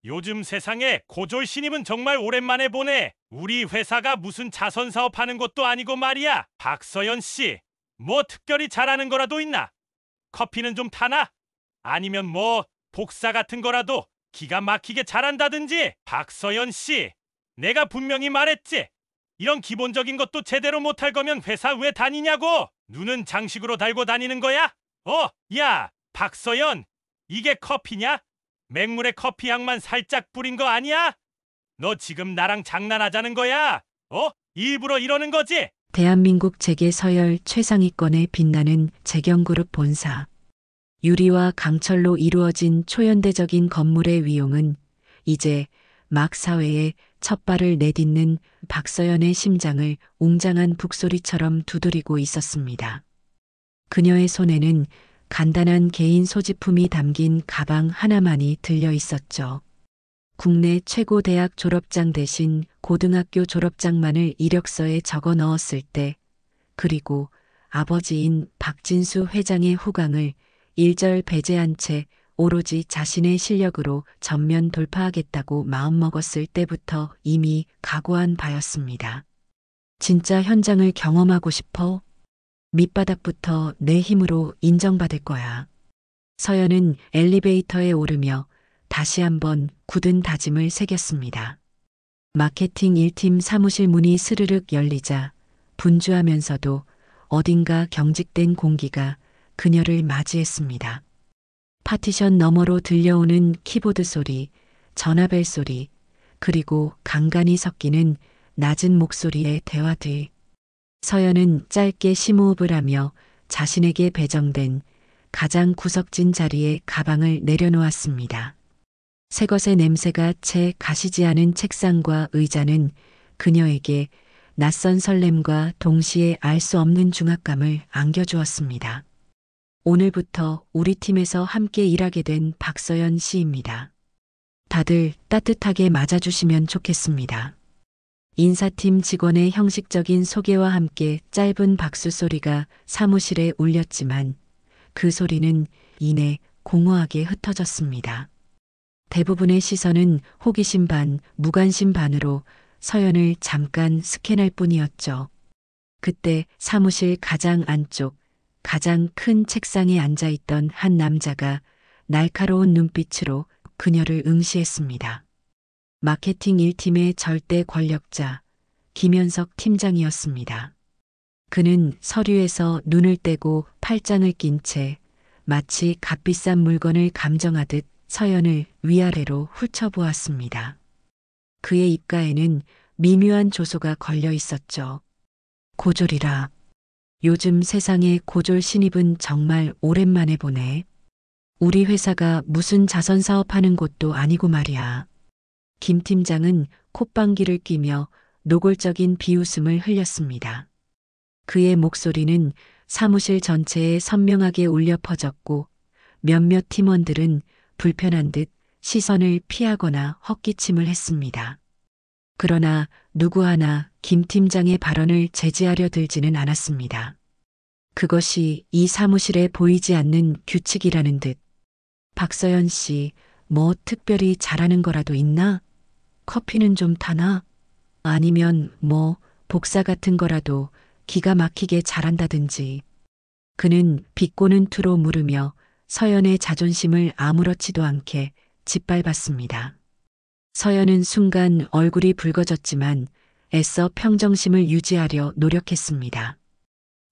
요즘 세상에 고졸 신입은 정말 오랜만에 보네. 우리 회사가 무슨 자선 사업하는 것도 아니고 말이야. 박서연 씨, 뭐 특별히 잘하는 거라도 있나? 커피는 좀 타나? 아니면 뭐 복사 같은 거라도 기가 막히게 잘한다든지. 박서연 씨, 내가 분명히 말했지. 이런 기본적인 것도 제대로 못할 거면 회사 왜 다니냐고. 눈은 장식으로 달고 다니는 거야? 야, 박서연, 이게 커피냐? 맹물에 커피 향만 살짝 뿌린 거 아니야? 너 지금 나랑 장난하자는 거야? 일부러 이러는 거지? 대한민국 재계 서열 최상위권에 빛나는 재경그룹 본사. 유리와 강철로 이루어진 초현대적인 건물의 위용은 이제 막 사회에 첫 발을 내딛는 박서연의 심장을 웅장한 북소리처럼 두드리고 있었습니다. 그녀의 손에는 간단한 개인 소지품이 담긴 가방 하나만이 들려 있었죠. 국내 최고 대학 졸업장 대신 고등학교 졸업장만을 이력서에 적어 넣었을 때, 그리고 아버지인 박진수 회장의 후광을 일절 배제한 채 오로지 자신의 실력으로 전면 돌파하겠다고 마음먹었을 때부터 이미 각오한 바였습니다. 진짜 현장을 경험하고 싶어? 밑바닥부터 내 힘으로 인정받을 거야. 서연은 엘리베이터에 오르며 다시 한번 굳은 다짐을 새겼습니다. 마케팅 1팀 사무실 문이 스르륵 열리자 분주하면서도 어딘가 경직된 공기가 그녀를 맞이했습니다. 파티션 너머로 들려오는 키보드 소리, 전화벨 소리, 그리고 간간이 섞이는 낮은 목소리의 대화들. 서연은 짧게 심호흡을 하며 자신에게 배정된 가장 구석진 자리에 가방을 내려놓았습니다. 새것의 냄새가 채 가시지 않은 책상과 의자는 그녀에게 낯선 설렘과 동시에 알 수 없는 중압감을 안겨주었습니다. 오늘부터 우리 팀에서 함께 일하게 된 박서연 씨입니다. 다들 따뜻하게 맞아주시면 좋겠습니다. 인사팀 직원의 형식적인 소개와 함께 짧은 박수 소리가 사무실에 울렸지만 그 소리는 이내 공허하게 흩어졌습니다. 대부분의 시선은 호기심 반, 무관심 반으로 서연을 잠깐 스캔할 뿐이었죠. 그때 사무실 가장 안쪽, 가장 큰 책상에 앉아있던 한 남자가 날카로운 눈빛으로 그녀를 응시했습니다. 마케팅 1팀의 절대 권력자, 김현석 팀장이었습니다. 그는 서류에서 눈을 떼고 팔짱을 낀 채 마치 값비싼 물건을 감정하듯 서연을 위아래로 훑어보았습니다. 그의 입가에는 미묘한 조소가 걸려 있었죠. 고졸이라. 요즘 세상에 고졸 신입은 정말 오랜만에 보네. 우리 회사가 무슨 자선 사업하는 곳도 아니고 말이야. 김 팀장은 콧방귀를 뀌며 노골적인 비웃음을 흘렸습니다. 그의 목소리는 사무실 전체에 선명하게 울려 퍼졌고 몇몇 팀원들은 불편한 듯 시선을 피하거나 헛기침을 했습니다. 그러나 누구 하나 김 팀장의 발언을 제지하려 들지는 않았습니다. 그것이 이 사무실에 보이지 않는 규칙이라는 듯. 박서연 씨, 뭐 특별히 잘하는 거라도 있나? 커피는 좀 타나? 아니면 뭐 복사 같은 거라도 기가 막히게 잘한다든지. 그는 비꼬는 투로 물으며 서연의 자존심을 아무렇지도 않게 짓밟았습니다. 서연은 순간 얼굴이 붉어졌지만 애써 평정심을 유지하려 노력했습니다.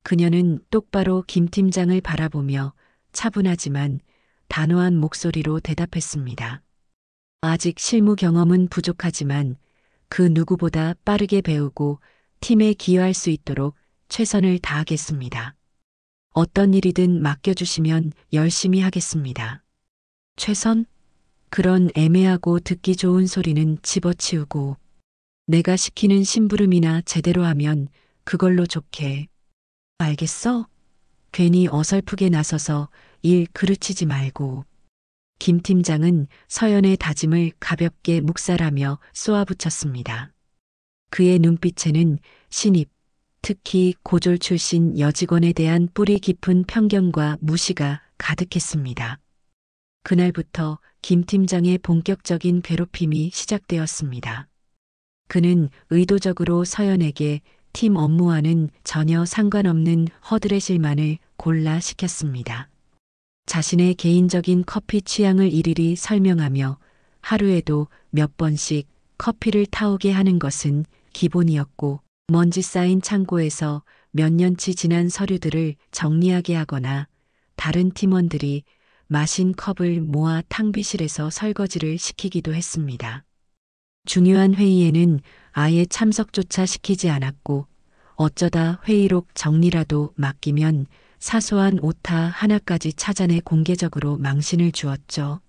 그녀는 똑바로 김 팀장을 바라보며 차분하지만 단호한 목소리로 대답했습니다. 아직 실무 경험은 부족하지만 그 누구보다 빠르게 배우고 팀에 기여할 수 있도록 최선을 다하겠습니다. 어떤 일이든 맡겨주시면 열심히 하겠습니다. 최선? 그런 애매하고 듣기 좋은 소리는 집어치우고 내가 시키는 심부름이나 제대로 하면 그걸로 좋게. 알겠어? 괜히 어설프게 나서서 일 그르치지 말고. 김 팀장은 서연의 다짐을 가볍게 묵살하며 쏘아붙였습니다. 그의 눈빛에는 신입, 특히 고졸 출신 여직원에 대한 뿌리 깊은 편견과 무시가 가득했습니다. 그날부터 김 팀장의 본격적인 괴롭힘이 시작되었습니다. 그는 의도적으로 서연에게 팀 업무와는 전혀 상관없는 허드렛 일만을 골라 시켰습니다. 자신의 개인적인 커피 취향을 일일이 설명하며 하루에도 몇 번씩 커피를 타오게 하는 것은 기본이었고, 먼지 쌓인 창고에서 몇 년치 지난 서류들을 정리하게 하거나 다른 팀원들이 마신 컵을 모아 탕비실에서 설거지를 시키기도 했습니다. 중요한 회의에는 아예 참석조차 시키지 않았고, 어쩌다 회의록 정리라도 맡기면 사소한 오타 하나까지 찾아내 공개적으로 망신을 주었죠.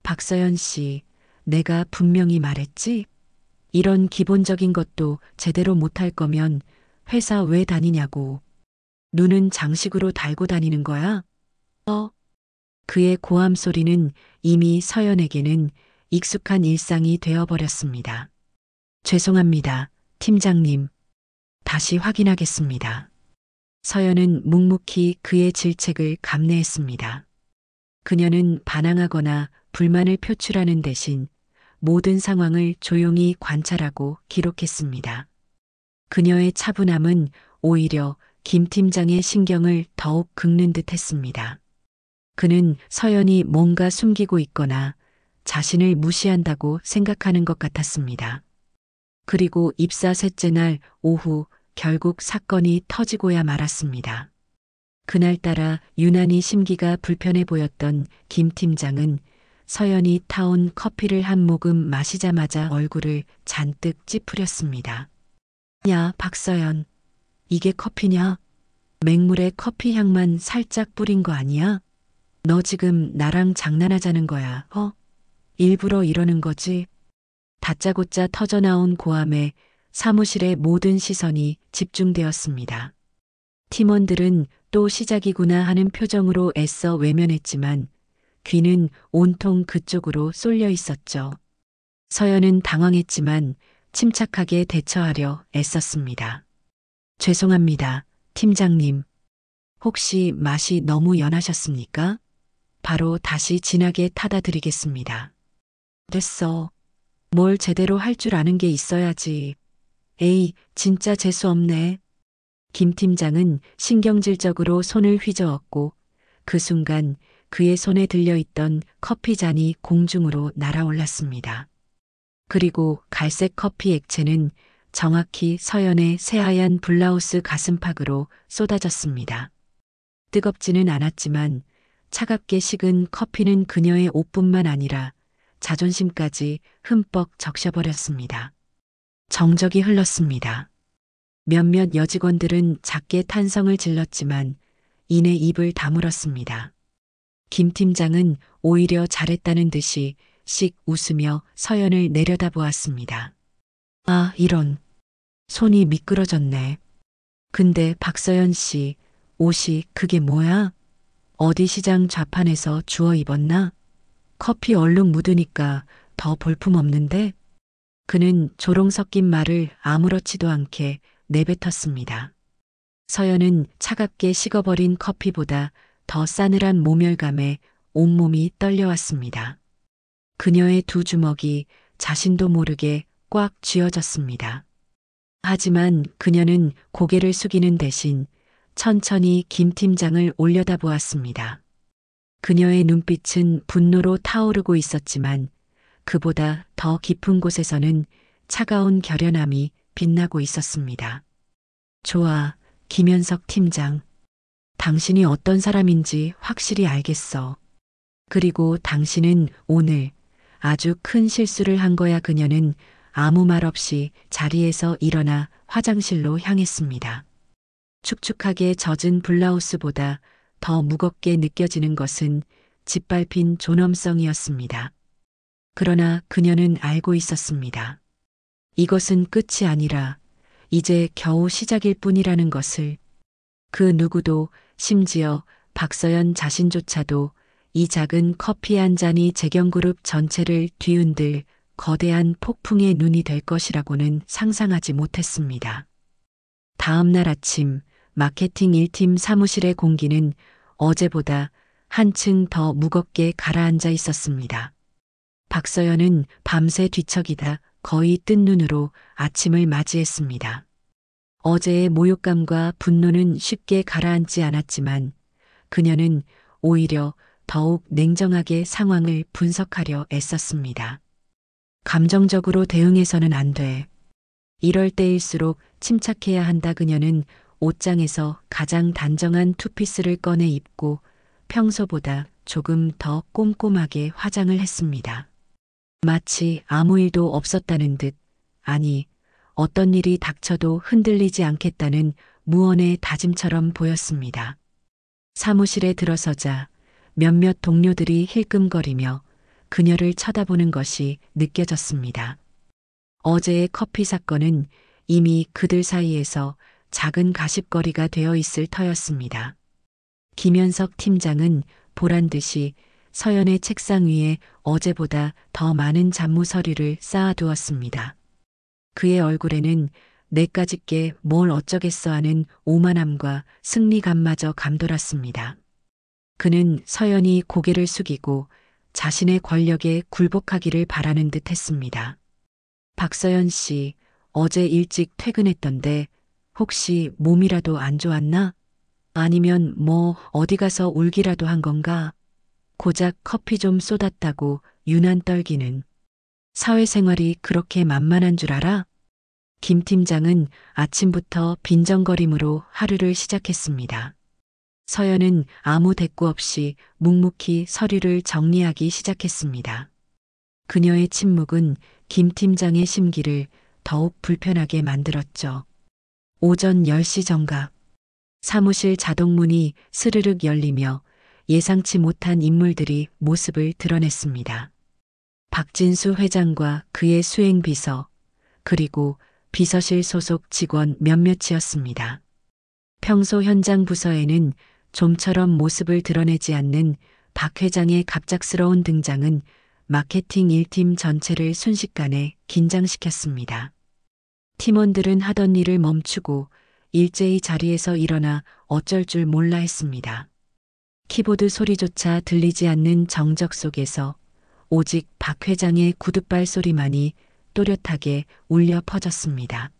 박서연 씨, 내가 분명히 말했지? 이런 기본적인 것도 제대로 못할 거면 회사 왜 다니냐고. 눈은 장식으로 달고 다니는 거야? 그의 고함 소리는 이미 서연에게는 익숙한 일상이 되어버렸습니다. 죄송합니다, 팀장님. 다시 확인하겠습니다. 서연은 묵묵히 그의 질책을 감내했습니다. 그녀는 반항하거나 불만을 표출하는 대신 모든 상황을 조용히 관찰하고 기록했습니다. 그녀의 차분함은 오히려 김 팀장의 신경을 더욱 긁는 듯 했습니다. 그는 서연이 뭔가 숨기고 있거나 자신을 무시한다고 생각하는 것 같았습니다. 그리고 입사 셋째 날 오후 결국 사건이 터지고야 말았습니다. 그날따라 유난히 심기가 불편해 보였던 김 팀장은 서연이 타온 커피를 한 모금 마시자마자 얼굴을 잔뜩 찌푸렸습니다. 야, 박서연. 이게 커피냐? 맹물에 커피 향만 살짝 뿌린 거 아니야? 너 지금 나랑 장난하자는 거야, 일부러 이러는 거지? 다짜고짜 터져나온 고함에 사무실의 모든 시선이 집중되었습니다. 팀원들은 또 시작이구나 하는 표정으로 애써 외면했지만 귀는 온통 그쪽으로 쏠려 있었죠. 서연은 당황했지만 침착하게 대처하려 애썼습니다. 죄송합니다, 팀장님. 혹시 맛이 너무 연하셨습니까? 바로 다시 진하게 타다 드리겠습니다. 됐어. 뭘 제대로 할 줄 아는 게 있어야지. 에이, 진짜 재수 없네. 김 팀장은 신경질적으로 손을 휘저었고 그 순간 그의 손에 들려있던 커피잔이 공중으로 날아올랐습니다. 그리고 갈색 커피 액체는 정확히 서연의 새하얀 블라우스 가슴팍으로 쏟아졌습니다. 뜨겁지는 않았지만 차갑게 식은 커피는 그녀의 옷뿐만 아니라 자존심까지 흠뻑 적셔버렸습니다. 정적이 흘렀습니다. 몇몇 여직원들은 작게 탄성을 질렀지만 이내 입을 다물었습니다. 김 팀장은 오히려 잘했다는 듯이 씩 웃으며 서연을 내려다보았습니다. 아, 이런. 손이 미끄러졌네. 근데 박서연 씨, 옷이 그게 뭐야? 어디 시장 좌판에서 주워 입었나? 커피 얼룩 묻으니까 더 볼품없는데? 그는 조롱 섞인 말을 아무렇지도 않게 내뱉었습니다. 서연은 차갑게 식어버린 커피보다 더 싸늘한 모멸감에 온몸이 떨려왔습니다. 그녀의 두 주먹이 자신도 모르게 꽉 쥐어졌습니다. 하지만 그녀는 고개를 숙이는 대신 천천히 김 팀장을 올려다보았습니다. 그녀의 눈빛은 분노로 타오르고 있었지만 그보다 더 깊은 곳에서는 차가운 결연함이 빛나고 있었습니다. 좋아, 김현석 팀장. 당신이 어떤 사람인지 확실히 알겠어. 그리고 당신은 오늘 아주 큰 실수를 한 거야. 그녀는 아무 말 없이 자리에서 일어나 화장실로 향했습니다. 축축하게 젖은 블라우스보다 더 무겁게 느껴지는 것은 짓밟힌 존엄성이었습니다. 그러나 그녀는 알고 있었습니다. 이것은 끝이 아니라 이제 겨우 시작일 뿐이라는 것을. 그 누구도, 심지어 박서연 자신조차도 이 작은 커피 한 잔이 재경그룹 전체를 뒤흔들 거대한 폭풍의 눈이 될 것이라고는 상상하지 못했습니다. 다음 날 아침 마케팅 1팀 사무실의 공기는 어제보다 한층 더 무겁게 가라앉아 있었습니다. 박서연은 밤새 뒤척이다 거의 뜬 눈으로 아침을 맞이했습니다. 어제의 모욕감과 분노는 쉽게 가라앉지 않았지만 그녀는 오히려 더욱 냉정하게 상황을 분석하려 애썼습니다. 감정적으로 대응해서는 안 돼. 이럴 때일수록 침착해야 한다. 그녀는 옷장에서 가장 단정한 투피스를 꺼내 입고 평소보다 조금 더 꼼꼼하게 화장을 했습니다. 마치 아무 일도 없었다는 듯, 아니, 어떤 일이 닥쳐도 흔들리지 않겠다는 무언의 다짐처럼 보였습니다. 사무실에 들어서자 몇몇 동료들이 힐끔거리며 그녀를 쳐다보는 것이 느껴졌습니다. 어제의 커피 사건은 이미 그들 사이에서 작은 가십거리가 되어 있을 터였습니다. 김현석 팀장은 보란 듯이 서연의 책상 위에 어제보다 더 많은 잡무 서류를 쌓아두었습니다. 그의 얼굴에는 내까짓게 뭘 어쩌겠어 하는 오만함과 승리감마저 감돌았습니다. 그는 서연이 고개를 숙이고 자신의 권력에 굴복하기를 바라는 듯 했습니다. 박서연 씨, 어제 일찍 퇴근했던데 혹시 몸이라도 안 좋았나? 아니면 뭐 어디 가서 울기라도 한 건가? 고작 커피 좀 쏟았다고 유난 떨기는. 사회생활이 그렇게 만만한 줄 알아? 김 팀장은 아침부터 빈정거림으로 하루를 시작했습니다. 서연은 아무 대꾸 없이 묵묵히 서류를 정리하기 시작했습니다. 그녀의 침묵은 김 팀장의 심기를 더욱 불편하게 만들었죠. 오전 10시 정각, 사무실 자동문이 스르륵 열리며 예상치 못한 인물들이 모습을 드러냈습니다. 박진수 회장과 그의 수행비서, 그리고 비서실 소속 직원 몇몇이었습니다. 평소 현장 부서에는 좀처럼 모습을 드러내지 않는 박 회장의 갑작스러운 등장은 마케팅 1팀 전체를 순식간에 긴장시켰습니다. 팀원들은 하던 일을 멈추고 일제히 자리에서 일어나 어쩔 줄 몰라 했습니다. 키보드 소리조차 들리지 않는 정적 속에서 오직 박 회장의 구둣발 소리만이 또렷하게 울려 퍼졌습니다.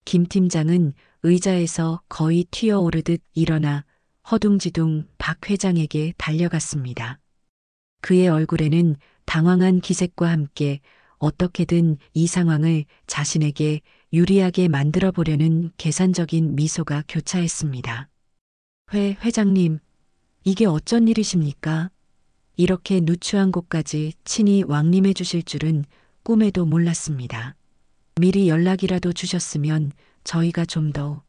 김 팀장은 의자에서 거의 튀어오르듯 일어나 허둥지둥 박 회장에게 달려갔습니다. 그의 얼굴에는 당황한 기색과 함께 어떻게든 이 상황을 자신에게 유리하게 만들어 보려는 계산적인 미소가 교차했습니다. 회장님, 이게 어쩐 일이십니까? 이렇게 누추한 곳까지 친히 왕림해 주실 줄은 꿈에도 몰랐습니다. 미리 연락이라도 주셨으면 저희가 좀 더.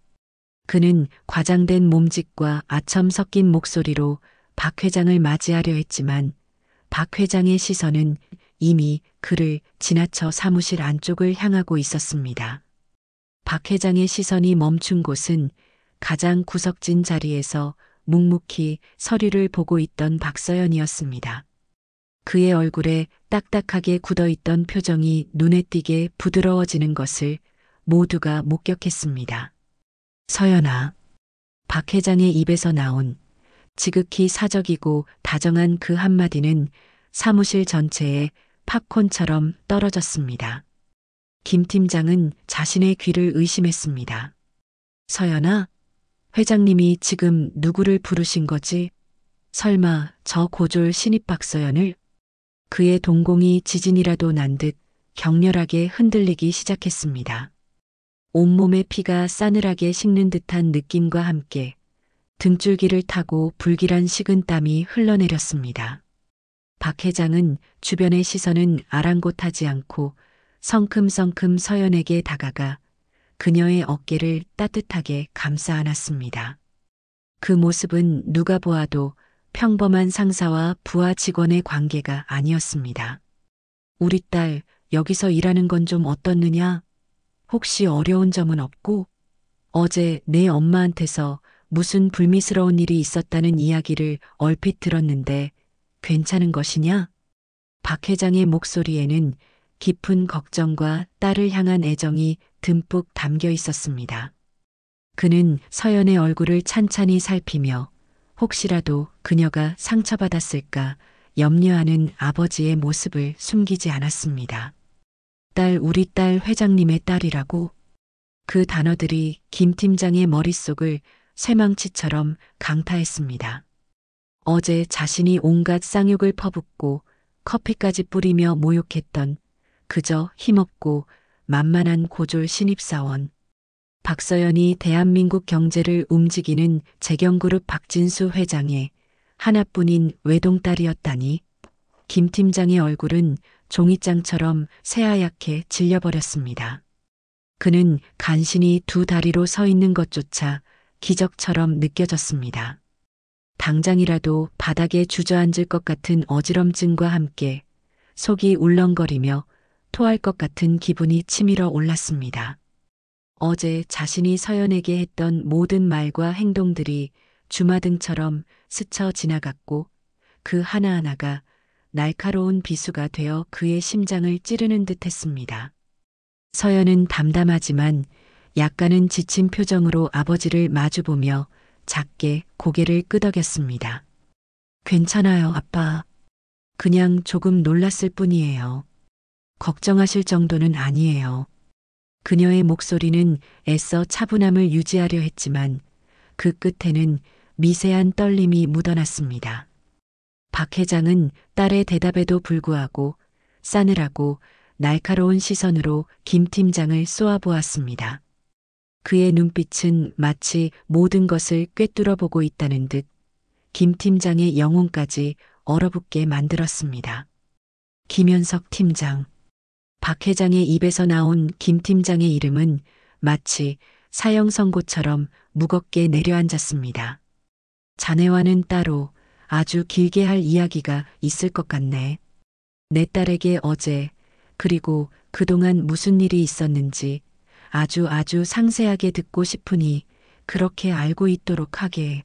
그는 과장된 몸짓과 아첨 섞인 목소리로 박 회장을 맞이하려 했지만 박 회장의 시선은 이미 그를 지나쳐 사무실 안쪽을 향하고 있었습니다. 박 회장의 시선이 멈춘 곳은 가장 구석진 자리에서 묵묵히 서류를 보고 있던 박서연이었습니다. 그의 얼굴에 딱딱하게 굳어있던 표정이 눈에 띄게 부드러워지는 것을 모두가 목격했습니다. 서연아, 박 회장의 입에서 나온 지극히 사적이고 다정한 그 한마디는 사무실 전체에 팝콘처럼 떨어졌습니다. 김 팀장은 자신의 귀를 의심했습니다. 서연아, 회장님이 지금 누구를 부르신 거지? 설마 저 고졸 신입 박서연을? 그의 동공이 지진이라도 난 듯 격렬하게 흔들리기 시작했습니다. 온몸의 피가 싸늘하게 식는 듯한 느낌과 함께 등줄기를 타고 불길한 식은땀이 흘러내렸습니다. 박 회장은 주변의 시선은 아랑곳하지 않고 성큼성큼 서연에게 다가가 그녀의 어깨를 따뜻하게 감싸 안았습니다. 그 모습은 누가 보아도 평범한 상사와 부하 직원의 관계가 아니었습니다. 우리 딸 여기서 일하는 건 좀 어떻느냐? 혹시 어려운 점은 없고? 어제 내 엄마한테서 무슨 불미스러운 일이 있었다는 이야기를 얼핏 들었는데 괜찮은 것이냐? 박 회장의 목소리에는 깊은 걱정과 딸을 향한 애정이 듬뿍 담겨 있었습니다. 그는 서연의 얼굴을 찬찬히 살피며 혹시라도 그녀가 상처받았을까 염려하는 아버지의 모습을 숨기지 않았습니다. 우리 딸 회장님의 딸이라고? 그 단어들이 김 팀장의 머릿속을 쇠망치처럼 강타했습니다. 어제 자신이 온갖 쌍욕을 퍼붓고 커피까지 뿌리며 모욕했던 그저 힘없고 만만한 고졸 신입사원. 박서연이 대한민국 경제를 움직이는 재경그룹 박진수 회장의 하나뿐인 외동딸이었다니. 김 팀장의 얼굴은 종이장처럼 새하얗게 질려버렸습니다. 그는 간신히 두 다리로 서 있는 것조차 기적처럼 느껴졌습니다. 당장이라도 바닥에 주저앉을 것 같은 어지럼증과 함께 속이 울렁거리며 토할 것 같은 기분이 치밀어 올랐습니다. 어제 자신이 서연에게 했던 모든 말과 행동들이 주마등처럼 스쳐 지나갔고 그 하나하나가 날카로운 비수가 되어 그의 심장을 찌르는 듯 했습니다. 서연은 담담하지만 약간은 지친 표정으로 아버지를 마주보며 작게 고개를 끄덕였습니다. 괜찮아요, 아빠. 그냥 조금 놀랐을 뿐이에요. 걱정하실 정도는 아니에요. 그녀의 목소리는 애써 차분함을 유지하려 했지만 그 끝에는 미세한 떨림이 묻어났습니다. 박 회장은 딸의 대답에도 불구하고 싸늘하고 날카로운 시선으로 김 팀장을 쏘아보았습니다. 그의 눈빛은 마치 모든 것을 꿰뚫어 보고 있다는 듯 김 팀장의 영혼까지 얼어붙게 만들었습니다. 김현석 팀장. 박 회장의 입에서 나온 김 팀장의 이름은 마치 사형 선고처럼 무겁게 내려앉았습니다. 자네와는 따로 아주 길게 할 이야기가 있을 것 같네. 내 딸에게 어제 그리고 그동안 무슨 일이 있었는지 아주 상세하게 듣고 싶으니 그렇게 알고 있도록 하게.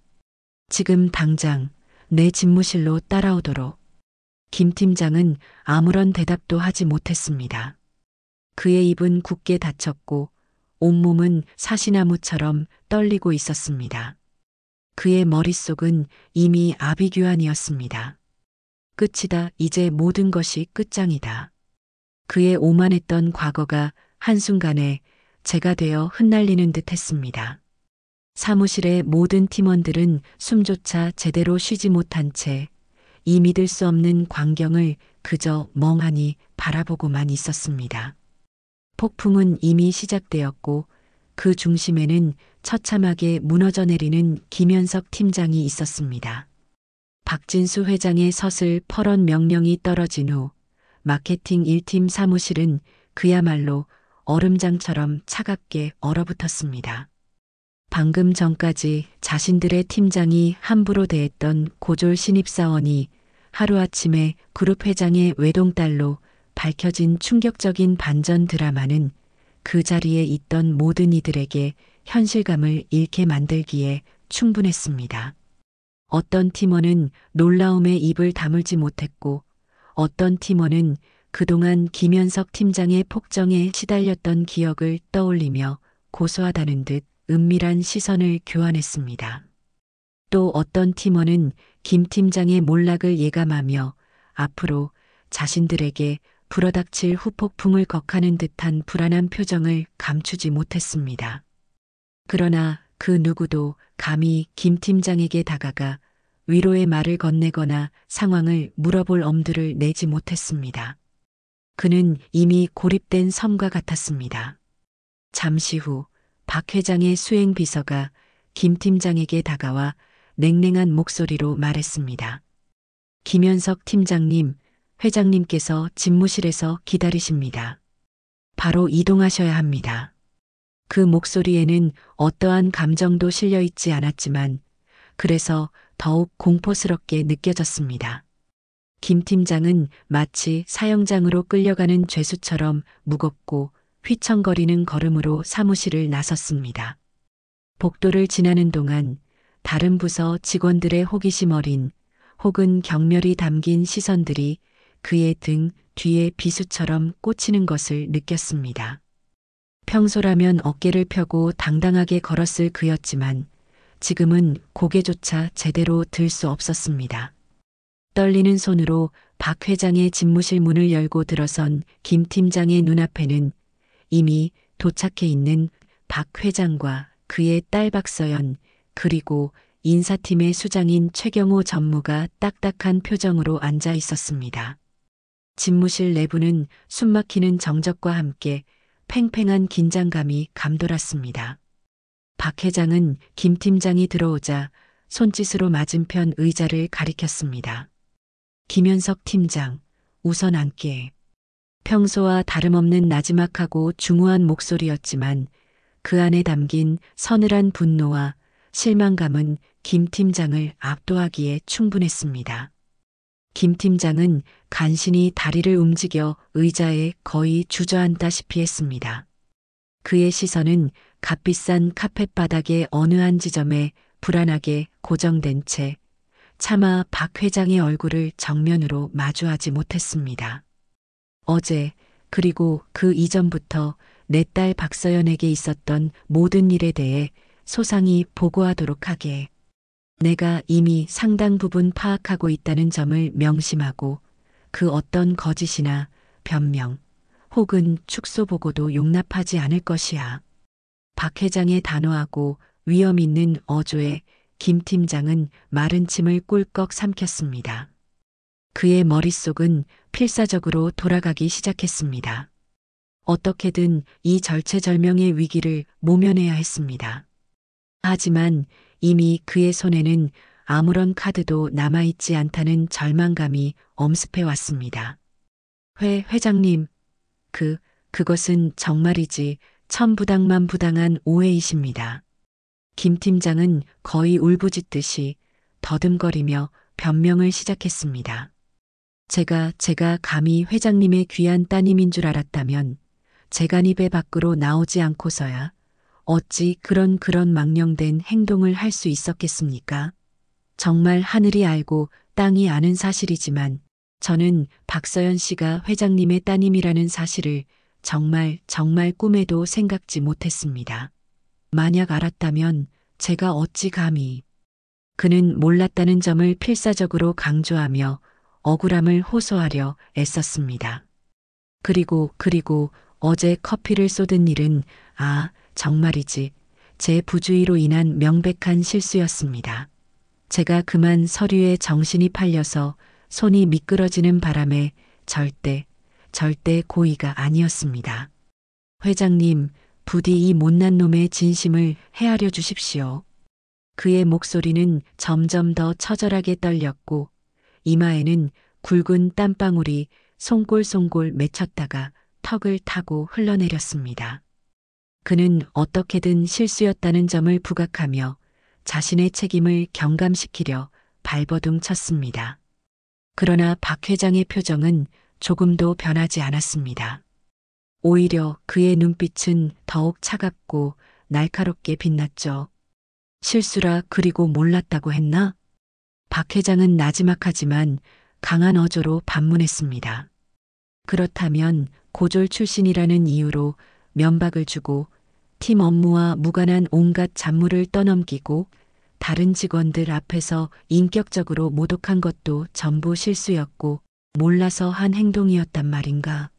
지금 당장 내 집무실로 따라오도록. 김 팀장은 아무런 대답도 하지 못했습니다. 그의 입은 굳게 닫혔고 온몸은 사시나무처럼 떨리고 있었습니다. 그의 머릿속은 이미 아비규환이었습니다. 끝이다. 이제 모든 것이 끝장이다. 그의 오만했던 과거가 한순간에 재가 되어 흩날리는 듯 했습니다. 사무실의 모든 팀원들은 숨조차 제대로 쉬지 못한 채 이 믿을 수 없는 광경을 그저 멍하니 바라보고만 있었습니다. 폭풍은 이미 시작되었고 그 중심에는 처참하게 무너져 내리는 김현석 팀장이 있었습니다. 박진수 회장의 서슬 퍼런 명령이 떨어진 후 마케팅 1팀 사무실은 그야말로 얼음장처럼 차갑게 얼어붙었습니다. 방금 전까지 자신들의 팀장이 함부로 대했던 고졸 신입사원이 하루아침에 그룹 회장의 외동딸로 밝혀진 충격적인 반전 드라마는 그 자리에 있던 모든 이들에게 현실감을 잃게 만들기에 충분했습니다. 어떤 팀원은 놀라움에 입을 다물지 못했고 어떤 팀원은 그동안 김현석 팀장의 폭정에 시달렸던 기억을 떠올리며 고소하다는 듯 은밀한 시선을 교환했습니다. 또 어떤 팀원은 김 팀장의 몰락을 예감하며 앞으로 자신들에게 불어닥칠 후폭풍을 격하는 듯한 불안한 표정을 감추지 못했습니다. 그러나 그 누구도 감히 김 팀장에게 다가가 위로의 말을 건네거나 상황을 물어볼 엄두를 내지 못했습니다. 그는 이미 고립된 섬과 같았습니다. 잠시 후 박 회장의 수행 비서가 김 팀장에게 다가와 냉랭한 목소리로 말했습니다. 김현석 팀장님, 회장님께서 집무실에서 기다리십니다. 바로 이동하셔야 합니다. 그 목소리에는 어떠한 감정도 실려 있지 않았지만 그래서 더욱 공포스럽게 느껴졌습니다. 김 팀장은 마치 사형장으로 끌려가는 죄수처럼 무겁고 휘청거리는 걸음으로 사무실을 나섰습니다. 복도를 지나는 동안 다른 부서 직원들의 호기심 어린 혹은 경멸이 담긴 시선들이 그의 등 뒤에 비수처럼 꽂히는 것을 느꼈습니다. 평소라면 어깨를 펴고 당당하게 걸었을 그였지만 지금은 고개조차 제대로 들 수 없었습니다. 떨리는 손으로 박 회장의 집무실 문을 열고 들어선 김 팀장의 눈앞에는 이미 도착해 있는 박 회장과 그의 딸 박서연, 그리고 인사팀의 수장인 최경호 전무가 딱딱한 표정으로 앉아 있었습니다. 집무실 내부는 숨막히는 정적과 함께 팽팽한 긴장감이 감돌았습니다. 박 회장은 김 팀장이 들어오자 손짓으로 맞은편 의자를 가리켰습니다. 김현석 팀장, 우선 앉게. 평소와 다름없는 나지막하고 중후한 목소리였지만 그 안에 담긴 서늘한 분노와 실망감은 김 팀장을 압도하기에 충분했습니다. 김 팀장은 간신히 다리를 움직여 의자에 거의 주저앉다시피 했습니다. 그의 시선은 값비싼 카펫 바닥의 어느 한 지점에 불안하게 고정된 채 차마 박 회장의 얼굴을 정면으로 마주하지 못했습니다. 어제 그리고 그 이전부터 내 딸 박서연에게 있었던 모든 일에 대해 소상히 보고하도록 하게. 내가 이미 상당 부분 파악하고 있다는 점을 명심하고 그 어떤 거짓이나 변명 혹은 축소 보고도 용납하지 않을 것이야. 박 회장의 단호하고 위험 있는 어조에 김 팀장은 마른 침을 꿀꺽 삼켰습니다. 그의 머릿속은 필사적으로 돌아가기 시작했습니다. 어떻게든 이 절체절명의 위기를 모면해야 했습니다. 하지만 이미 그의 손에는 아무런 카드도 남아있지 않다는 절망감이 엄습해 왔습니다. 회장님, 그것은 정말이지 천부당만부당한 오해이십니다. 김 팀장은 거의 울부짖듯이 더듬거리며 변명을 시작했습니다. 제가 감히 회장님의 귀한 따님인 줄 알았다면 제가 입에 밖으로 나오지 않고서야 어찌 그런 망령된 행동을 할 수 있었겠습니까? 정말 하늘이 알고 땅이 아는 사실이지만 저는 박서연 씨가 회장님의 따님이라는 사실을 정말 꿈에도 생각지 못했습니다. 만약 알았다면 제가 어찌 감히. 그는 몰랐다는 점을 필사적으로 강조하며 억울함을 호소하려 애썼습니다. 그리고 어제 커피를 쏟은 일은 정말이지 제 부주의로 인한 명백한 실수였습니다. 제가 그만 서류에 정신이 팔려서 손이 미끄러지는 바람에 절대 고의가 아니었습니다. 회장님, 부디 이 못난 놈의 진심을 헤아려 주십시오. 그의 목소리는 점점 더 처절하게 떨렸고 이마에는 굵은 땀방울이 송골송골 맺혔다가 턱을 타고 흘러내렸습니다. 그는 어떻게든 실수였다는 점을 부각하며 자신의 책임을 경감시키려 발버둥 쳤습니다. 그러나 박 회장의 표정은 조금도 변하지 않았습니다. 오히려 그의 눈빛은 더욱 차갑고 날카롭게 빛났죠. 실수라 그리고 몰랐다고 했나? 박 회장은 나지막하지만 강한 어조로 반문했습니다. 그렇다면 고졸 출신이라는 이유로 면박을 주고 팀 업무와 무관한 온갖 잡무를 떠넘기고 다른 직원들 앞에서 인격적으로 모독한 것도 전부 실수였고 몰라서 한 행동이었단 말인가?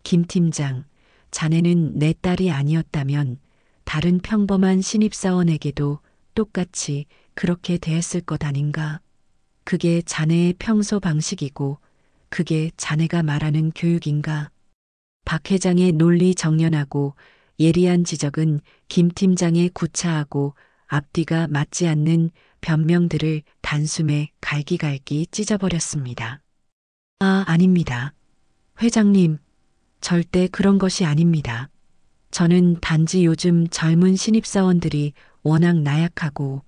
김 팀장, 자네는 내 딸이 아니었다면 다른 평범한 신입사원에게도 똑같이 그렇게 대했을 것 아닌가? 그게 자네의 평소 방식이고 그게 자네가 말하는 교육인가? 박 회장의 논리 정연하고 예리한 지적은 김 팀장의 구차하고 앞뒤가 맞지 않는 변명들을 단숨에 갈기갈기 찢어버렸습니다. 아닙니다. 회장님, 절대 그런 것이 아닙니다. 저는 단지 요즘 젊은 신입사원들이 워낙 나약하고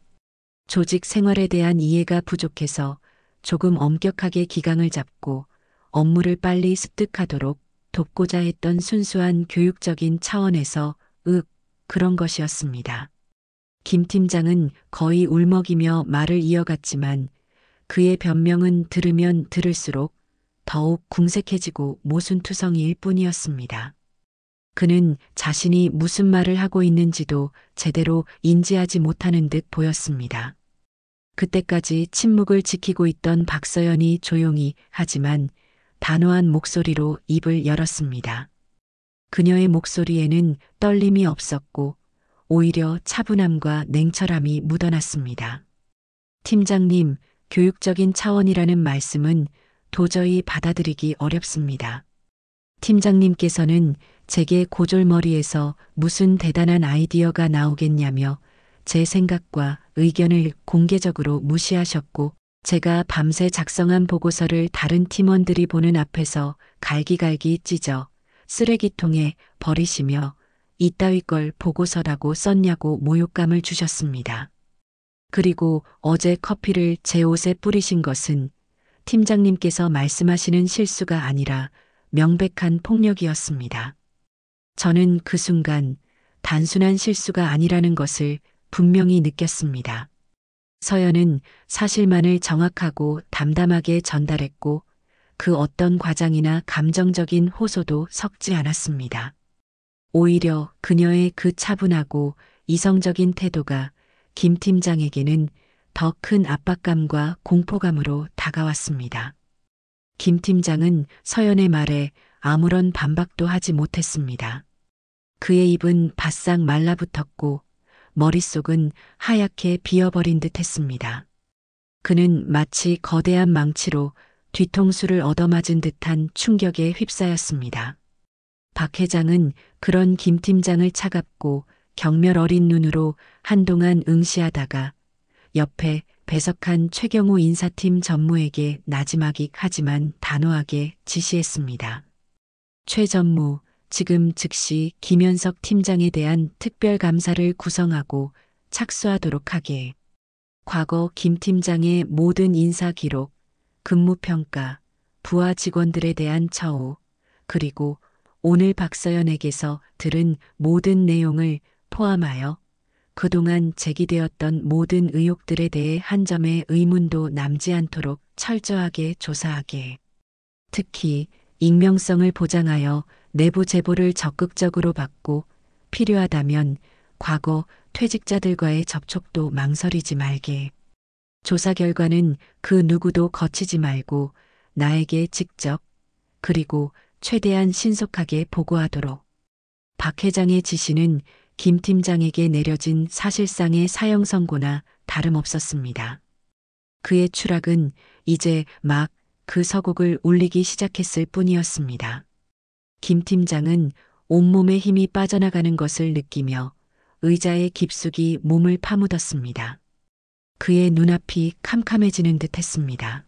조직 생활에 대한 이해가 부족해서 조금 엄격하게 기강을 잡고 업무를 빨리 습득하도록 돕고자 했던 순수한 교육적인 차원에서 그런 것이었습니다. 김 팀장은 거의 울먹이며 말을 이어갔지만 그의 변명은 들으면 들을수록 더욱 궁색해지고 모순투성이일 뿐이었습니다. 그는 자신이 무슨 말을 하고 있는지도 제대로 인지하지 못하는 듯 보였습니다. 그때까지 침묵을 지키고 있던 박서연이 조용히 하지만 단호한 목소리로 입을 열었습니다. 그녀의 목소리에는 떨림이 없었고 오히려 차분함과 냉철함이 묻어났습니다. 팀장님, 교육적인 차원이라는 말씀은 도저히 받아들이기 어렵습니다. 팀장님께서는 제게 고졸머리에서 무슨 대단한 아이디어가 나오겠냐며 제 생각과 의견을 공개적으로 무시하셨고, 제가 밤새 작성한 보고서를 다른 팀원들이 보는 앞에서 갈기갈기 찢어 쓰레기통에 버리시며 이따위 걸 보고서라고 썼냐고 모욕감을 주셨습니다. 그리고 어제 커피를 제 옷에 뿌리신 것은 팀장님께서 말씀하시는 실수가 아니라 명백한 폭력이었습니다. 저는 그 순간 단순한 실수가 아니라는 것을 분명히 느꼈습니다. 서연은 사실만을 정확하고 담담하게 전달했고 그 어떤 과장이나 감정적인 호소도 섞지 않았습니다. 오히려 그녀의 그 차분하고 이성적인 태도가 김 팀장에게는 더 큰 압박감과 공포감으로 다가왔습니다. 김 팀장은 서연의 말에 아무런 반박도 하지 못했습니다. 그의 입은 바싹 말라붙었고 머릿속은 하얗게 비어버린 듯 했습니다. 그는 마치 거대한 망치로 뒤통수를 얻어맞은 듯한 충격에 휩싸였습니다. 박 회장은 그런 김 팀장을 차갑고 경멸 어린 눈으로 한동안 응시하다가 옆에 배석한 최경호 인사팀 전무에게 나지막이 하지만 단호하게 지시했습니다. 최 전무, 지금 즉시 김현석 팀장에 대한 특별감사를 구성하고 착수하도록 하게. 과거 김 팀장의 모든 인사 기록, 근무평가, 부하 직원들에 대한 처우, 그리고 오늘 박서연에게서 들은 모든 내용을 포함하여 그동안 제기되었던 모든 의혹들에 대해 한 점의 의문도 남지 않도록 철저하게 조사하게. 특히 익명성을 보장하여 내부 제보를 적극적으로 받고 필요하다면 과거 퇴직자들과의 접촉도 망설이지 말게. 조사 결과는 그 누구도 거치지 말고 나에게 직접 그리고 최대한 신속하게 보고하도록. 박 회장의 지시는 김 팀장에게 내려진 사실상의 사형 선고나 다름없었습니다. 그의 추락은 이제 막 그 서곡을 울리기 시작했을 뿐이었습니다. 김 팀장은 온몸에 힘이 빠져나가는 것을 느끼며 의자에 깊숙이 몸을 파묻었습니다. 그의 눈앞이 캄캄해지는 듯 했습니다.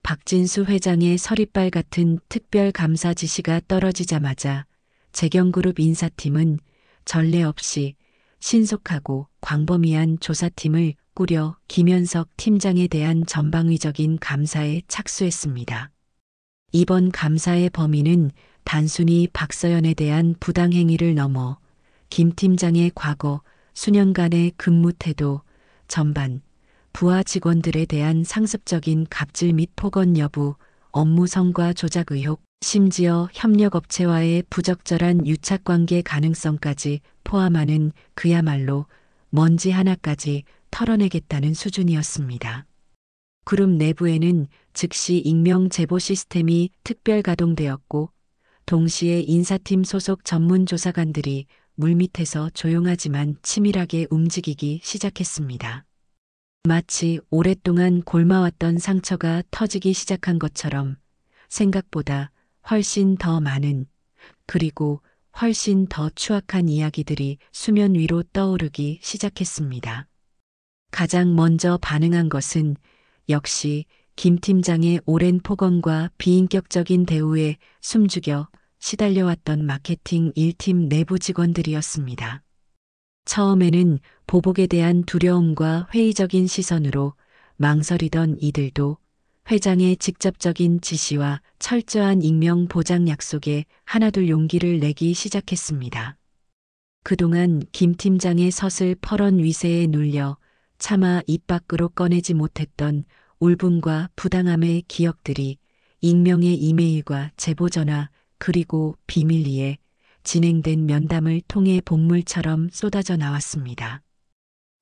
박진수 회장의 서리빨 같은 특별감사 지시가 떨어지자마자 재경그룹 인사팀은 전례 없이 신속하고 광범위한 조사팀을 꾸려 김현석 팀장에 대한 전방위적인 감사에 착수했습니다. 이번 감사의 범위는 단순히 박서연에 대한 부당행위를 넘어 김 팀장의 과거 수년간의 근무 태도, 전반, 부하 직원들에 대한 상습적인 갑질 및 폭언 여부, 업무 성과 조작 의혹, 심지어 협력업체와의 부적절한 유착관계 가능성까지 포함하는 그야말로 먼지 하나까지 털어내겠다는 수준이었습니다. 그룹 내부에는 즉시 익명 제보 시스템이 특별 가동되었고 동시에 인사팀 소속 전문 조사관들이 물밑에서 조용하지만 치밀하게 움직이기 시작했습니다. 마치 오랫동안 골마왔던 상처가 터지기 시작한 것처럼 생각보다 훨씬 더 많은 그리고 훨씬 더 추악한 이야기들이 수면 위로 떠오르기 시작했습니다. 가장 먼저 반응한 것은 역시 김 팀장의 오랜 폭언과 비인격적인 대우에 숨죽여 시달려왔던 마케팅 1팀 내부 직원들이었습니다. 처음에는 보복에 대한 두려움과 회의적인 시선으로 망설이던 이들도 회장의 직접적인 지시와 철저한 익명 보장 약속에 하나둘 용기를 내기 시작했습니다. 그동안 김 팀장의 서슬 퍼런 위세에 눌려 차마 입 밖으로 꺼내지 못했던 울분과 부당함의 기억들이 익명의 이메일과 제보 전화 그리고 비밀리에 진행된 면담을 통해 본물처럼 쏟아져 나왔습니다.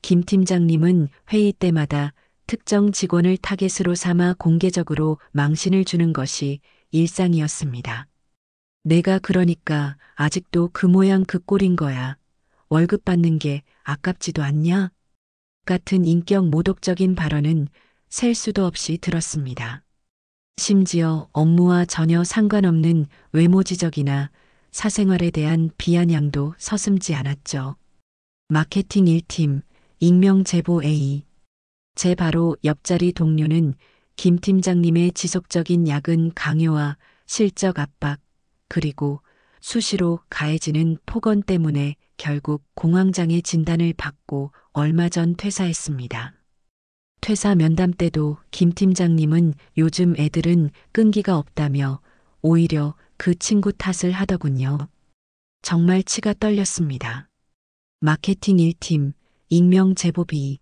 김 팀장님은 회의 때마다 특정 직원을 타겟으로 삼아 공개적으로 망신을 주는 것이 일상이었습니다. 내가 그러니까 아직도 그 모양 그 꼴인 거야. 월급 받는 게 아깝지도 않냐? 같은 인격 모독적인 발언은 셀 수도 없이 들었습니다. 심지어 업무와 전혀 상관없는 외모 지적이나 사생활에 대한 비아냥도 서슴지 않았죠. 마케팅 1팀, 익명 제보 A. 제 바로 옆자리 동료는 김 팀장님의 지속적인 야근 강요와 실적 압박, 그리고 수시로 가해지는 폭언 때문에 결국 공황장애 진단을 받고 얼마 전 퇴사했습니다. 퇴사 면담 때도 김 팀장님은 요즘 애들은 끈기가 없다며 오히려 그 친구 탓을 하더군요. 정말 치가 떨렸습니다. 마케팅 1팀, 익명 제보 B.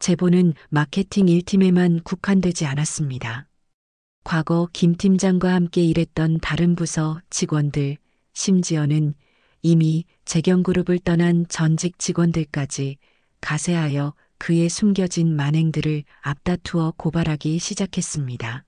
제보는 마케팅 1팀에만 국한되지 않았습니다. 과거 김 팀장과 함께 일했던 다른 부서 직원들, 심지어는 이미 재경그룹을 떠난 전직 직원들까지 가세하여 그의 숨겨진 만행들을 앞다투어 고발하기 시작했습니다.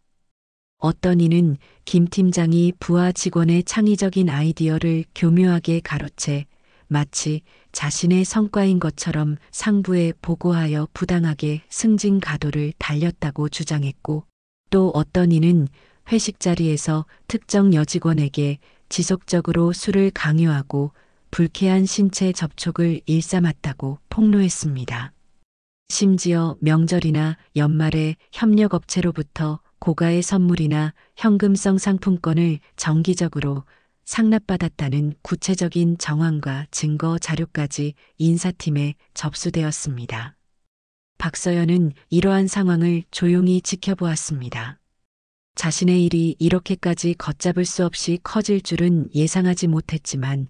어떤 이는 김 팀장이 부하 직원의 창의적인 아이디어를 교묘하게 가로채 마치 자신의 성과인 것처럼 상부에 보고하여 부당하게 승진 가도를 달렸다고 주장했고, 또 어떤 이는 회식 자리에서 특정 여직원에게 지속적으로 술을 강요하고 불쾌한 신체 접촉을 일삼았다고 폭로했습니다. 심지어 명절이나 연말에 협력업체로부터 고가의 선물이나 현금성 상품권을 정기적으로 상납받았다는 구체적인 정황과 증거 자료까지 인사팀에 접수되었습니다. 박서연은 이러한 상황을 조용히 지켜보았습니다. 자신의 일이 이렇게까지 걷잡을 수 없이 커질 줄은 예상하지 못했지만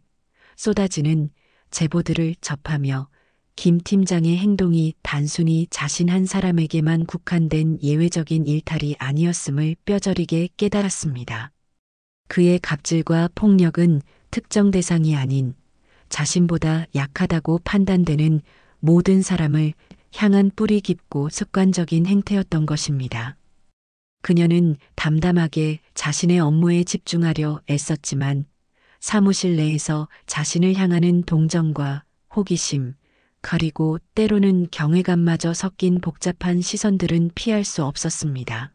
쏟아지는 제보들을 접하며 김 팀장의 행동이 단순히 자신 한 사람에게만 국한된 예외적인 일탈이 아니었음을 뼈저리게 깨달았습니다. 그의 갑질과 폭력은 특정 대상이 아닌 자신보다 약하다고 판단되는 모든 사람을 향한 뿌리 깊고 습관적인 행태였던 것입니다. 그녀는 담담하게 자신의 업무에 집중하려 애썼지만 사무실 내에서 자신을 향하는 동정과 호기심, 그리고 때로는 경외감마저 섞인 복잡한 시선들은 피할 수 없었습니다.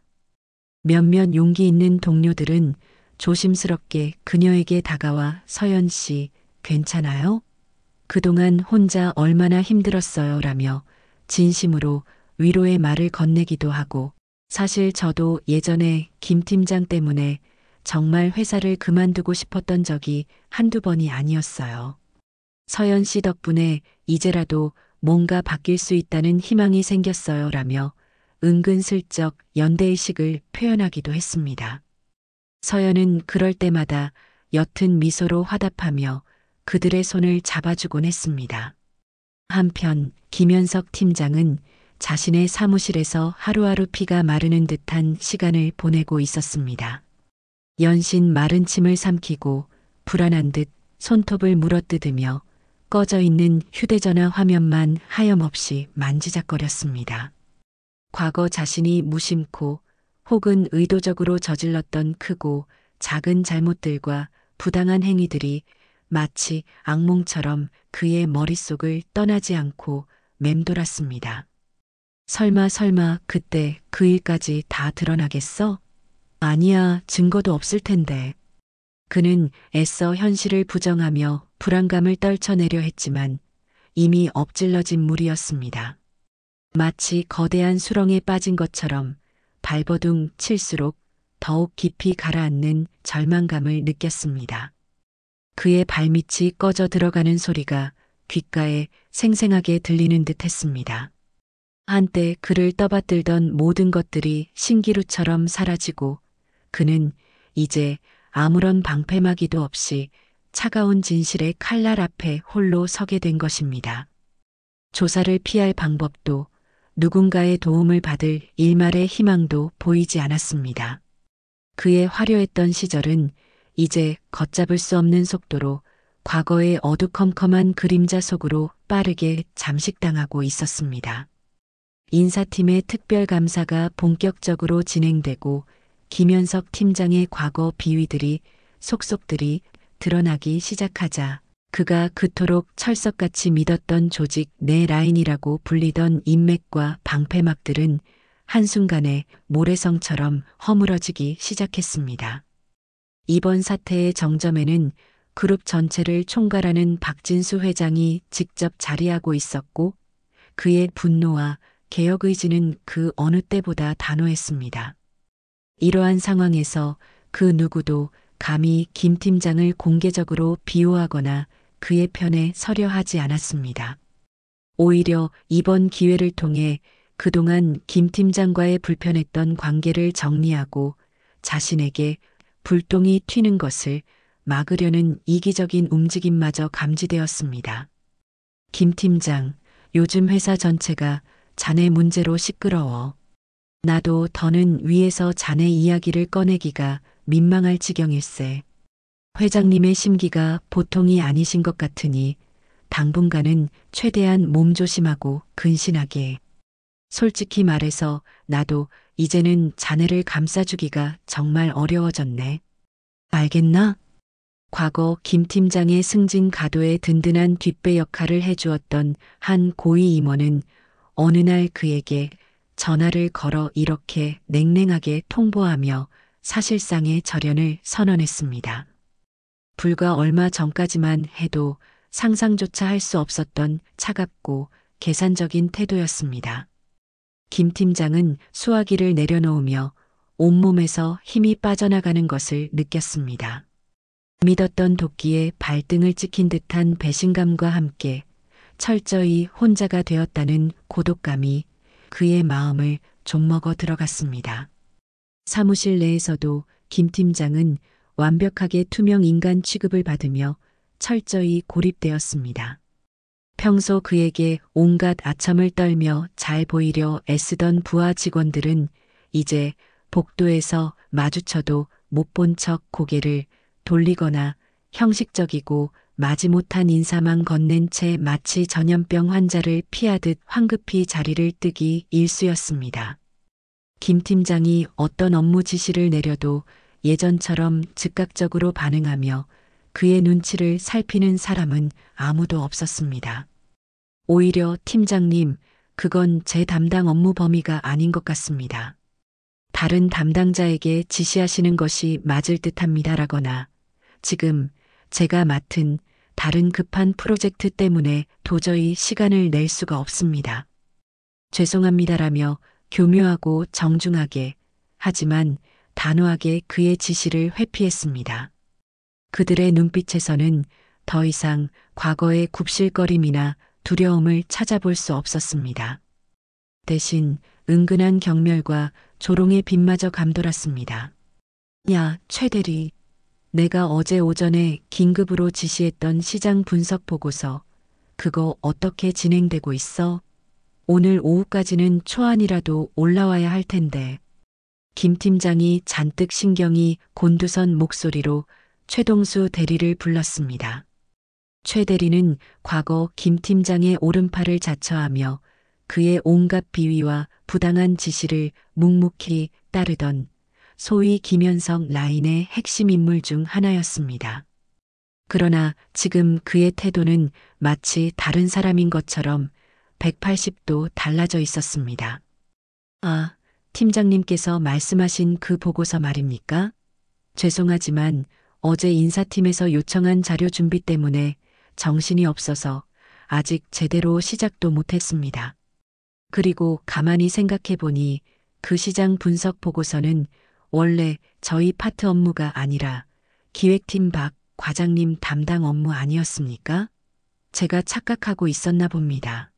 몇몇 용기 있는 동료들은 조심스럽게 그녀에게 다가와 서연 씨, 괜찮아요? 그동안 혼자 얼마나 힘들었어요? 라며 진심으로 위로의 말을 건네기도 하고, 사실 저도 예전에 김 팀장 때문에 정말 회사를 그만두고 싶었던 적이 한두 번이 아니었어요. 서연 씨 덕분에 이제라도 뭔가 바뀔 수 있다는 희망이 생겼어요. 라며 은근슬쩍 연대의식을 표현하기도 했습니다. 서연은 그럴 때마다 옅은 미소로 화답하며 그들의 손을 잡아주곤 했습니다. 한편 김현석 팀장은 자신의 사무실에서 하루하루 피가 마르는 듯한 시간을 보내고 있었습니다. 연신 마른 침을 삼키고 불안한 듯 손톱을 물어뜯으며 꺼져 있는 휴대전화 화면만 하염없이 만지작거렸습니다. 과거 자신이 무심코 혹은 의도적으로 저질렀던 크고 작은 잘못들과 부당한 행위들이 마치 악몽처럼 그의 머릿속을 떠나지 않고 맴돌았습니다. 설마 그때 그 일까지 다 드러나겠어? 아니야, 증거도 없을 텐데. 그는 애써 현실을 부정하며 불안감을 떨쳐내려 했지만 이미 엎질러진 물이었습니다. 마치 거대한 수렁에 빠진 것처럼 발버둥 칠수록 더욱 깊이 가라앉는 절망감을 느꼈습니다. 그의 발밑이 꺼져 들어가는 소리가 귓가에 생생하게 들리는 듯 했습니다. 한때 그를 떠받들던 모든 것들이 신기루처럼 사라지고 그는 이제 아무런 방패막이도 없이 차가운 진실의 칼날 앞에 홀로 서게 된 것입니다. 조사를 피할 방법도 누군가의 도움을 받을 일말의 희망도 보이지 않았습니다. 그의 화려했던 시절은 이제 걷잡을 수 없는 속도로 과거의 어두컴컴한 그림자 속으로 빠르게 잠식당하고 있었습니다. 인사팀의 특별감사가 본격적으로 진행되고 김현석 팀장의 과거 비위들이 속속들이 드러나기 시작하자 그가 그토록 철석같이 믿었던 조직 내 라인이라고 불리던 인맥과 방패막들은 한순간에 모래성처럼 허물어지기 시작했습니다. 이번 사태의 정점에는 그룹 전체를 총괄하는 박진수 회장이 직접 자리하고 있었고 그의 분노와 개혁 의지는 그 어느 때보다 단호했습니다. 이러한 상황에서 그 누구도 감히 김 팀장을 공개적으로 비호하거나 그의 편에 서려 하지 않았습니다. 오히려 이번 기회를 통해 그동안 김 팀장과의 불편했던 관계를 정리하고 자신에게 불똥이 튀는 것을 막으려는 이기적인 움직임마저 감지되었습니다. 김 팀장, 요즘 회사 전체가 자네 문제로 시끄러워. 나도 더는 위에서 자네 이야기를 꺼내기가 민망할 지경일세. 회장님의 심기가 보통이 아니신 것 같으니 당분간은 최대한 몸조심하고 근신하게. 솔직히 말해서 나도 이제는 자네를 감싸주기가 정말 어려워졌네. 알겠나? 과거 김 팀장의 승진 가도에 든든한 뒷배 역할을 해주었던 한 고위 임원은 어느 날 그에게 전화를 걸어 이렇게 냉랭하게 통보하며 사실상의 절연을 선언했습니다. 불과 얼마 전까지만 해도 상상조차 할 수 없었던 차갑고 계산적인 태도였습니다. 김 팀장은 수화기를 내려놓으며 온몸에서 힘이 빠져나가는 것을 느꼈습니다. 믿었던 도끼에 발등을 찍힌 듯한 배신감과 함께 철저히 혼자가 되었다는 고독감이 그의 마음을 좀먹어 들어갔습니다. 사무실 내에서도 김 팀장은 완벽하게 투명 인간 취급을 받으며 철저히 고립되었습니다. 평소 그에게 온갖 아첨을 떨며 잘 보이려 애쓰던 부하 직원들은 이제 복도에서 마주쳐도 못 본 척 고개를 돌리거나 형식적이고 마지못한 인사만 건넨 채 마치 전염병 환자를 피하듯 황급히 자리를 뜨기 일쑤였습니다. 김 팀장이 어떤 업무 지시를 내려도 예전처럼 즉각적으로 반응하며 그의 눈치를 살피는 사람은 아무도 없었습니다. 오히려 팀장님, 그건 제 담당 업무 범위가 아닌 것 같습니다. 다른 담당자에게 지시하시는 것이 맞을 듯합니다라거나 지금 제가 맡은 다른 급한 프로젝트 때문에 도저히 시간을 낼 수가 없습니다. 죄송합니다라며 교묘하고 정중하게 하지만 단호하게 그의 지시를 회피했습니다. 그들의 눈빛에서는 더 이상 과거의 굽실거림이나 두려움을 찾아볼 수 없었습니다. 대신 은근한 경멸과 조롱의 빛마저 감돌았습니다. 야, 최 대리. 내가 어제 오전에 긴급으로 지시했던 시장 분석 보고서 그거 어떻게 진행되고 있어? 오늘 오후까지는 초안이라도 올라와야 할 텐데. 김 팀장이 잔뜩 신경이 곤두선 목소리로 최동수 대리를 불렀습니다. 최 대리는 과거 김 팀장의 오른팔을 자처하며 그의 온갖 비위와 부당한 지시를 묵묵히 따르던 소위 김현석 라인의 핵심 인물 중 하나였습니다. 그러나 지금 그의 태도는 마치 다른 사람인 것처럼 180도 달라져 있었습니다. 아, 팀장님께서 말씀하신 그 보고서 말입니까? 죄송하지만 어제 인사팀에서 요청한 자료 준비 때문에 정신이 없어서 아직 제대로 시작도 못했습니다. 그리고 가만히 생각해보니 그 시장 분석 보고서는 원래 저희 파트 업무가 아니라 기획팀 박 과장님 담당 업무 아니었습니까? 제가 착각하고 있었나 봅니다.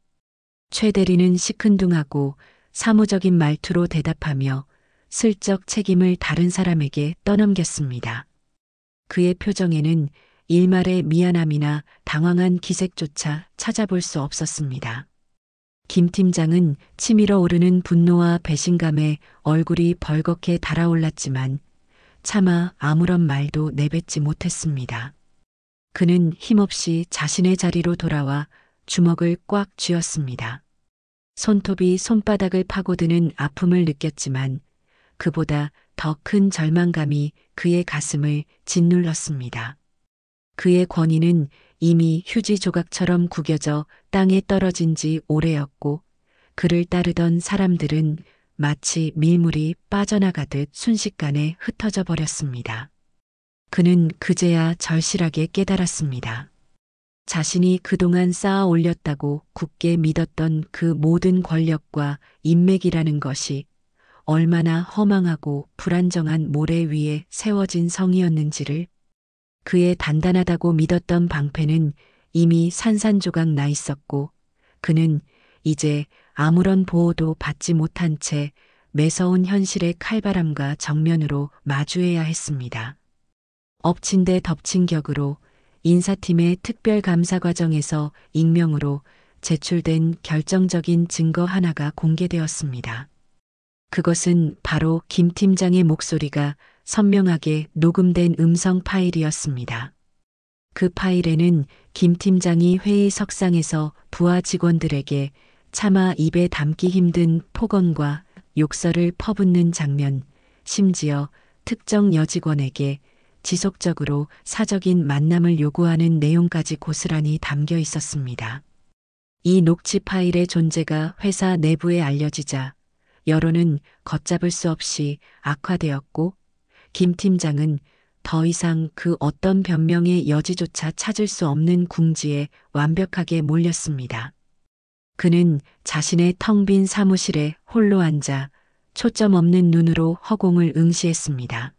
최 대리는 시큰둥하고 사무적인 말투로 대답하며 슬쩍 책임을 다른 사람에게 떠넘겼습니다. 그의 표정에는 일말의 미안함이나 당황한 기색조차 찾아볼 수 없었습니다. 김 팀장은 치밀어 오르는 분노와 배신감에 얼굴이 벌겋게 달아올랐지만 차마 아무런 말도 내뱉지 못했습니다. 그는 힘없이 자신의 자리로 돌아와 주먹을 꽉 쥐었습니다. 손톱이 손바닥을 파고드는 아픔을 느꼈지만 그보다 더 큰 절망감이 그의 가슴을 짓눌렀습니다. 그의 권위는 이미 휴지 조각처럼 구겨져 땅에 떨어진 지 오래였고 그를 따르던 사람들은 마치 밀물이 빠져나가듯 순식간에 흩어져 버렸습니다. 그는 그제야 절실하게 깨달았습니다. 자신이 그동안 쌓아 올렸다고 굳게 믿었던 그 모든 권력과 인맥이라는 것이 얼마나 허망하고 불안정한 모래 위에 세워진 성이었는지를, 그의 단단하다고 믿었던 방패는 이미 산산조각 나 있었고 그는 이제 아무런 보호도 받지 못한 채 매서운 현실의 칼바람과 정면으로 마주해야 했습니다. 엎친 데 덮친 격으로 인사팀의 특별감사 과정에서 익명으로 제출된 결정적인 증거 하나가 공개되었습니다. 그것은 바로 김 팀장의 목소리가 선명하게 녹음된 음성 파일이었습니다. 그 파일에는 김 팀장이 회의 석상에서 부하 직원들에게 차마 입에 담기 힘든 폭언과 욕설을 퍼붓는 장면, 심지어 특정 여직원에게 지속적으로 사적인 만남을 요구하는 내용까지 고스란히 담겨 있었습니다. 이 녹취 파일의 존재가 회사 내부에 알려지자 여론은 걷잡을 수 없이 악화되었고 김 팀장은 더 이상 그 어떤 변명의 여지조차 찾을 수 없는 궁지에 완벽하게 몰렸습니다. 그는 자신의 텅 빈 사무실에 홀로 앉아 초점 없는 눈으로 허공을 응시했습니다.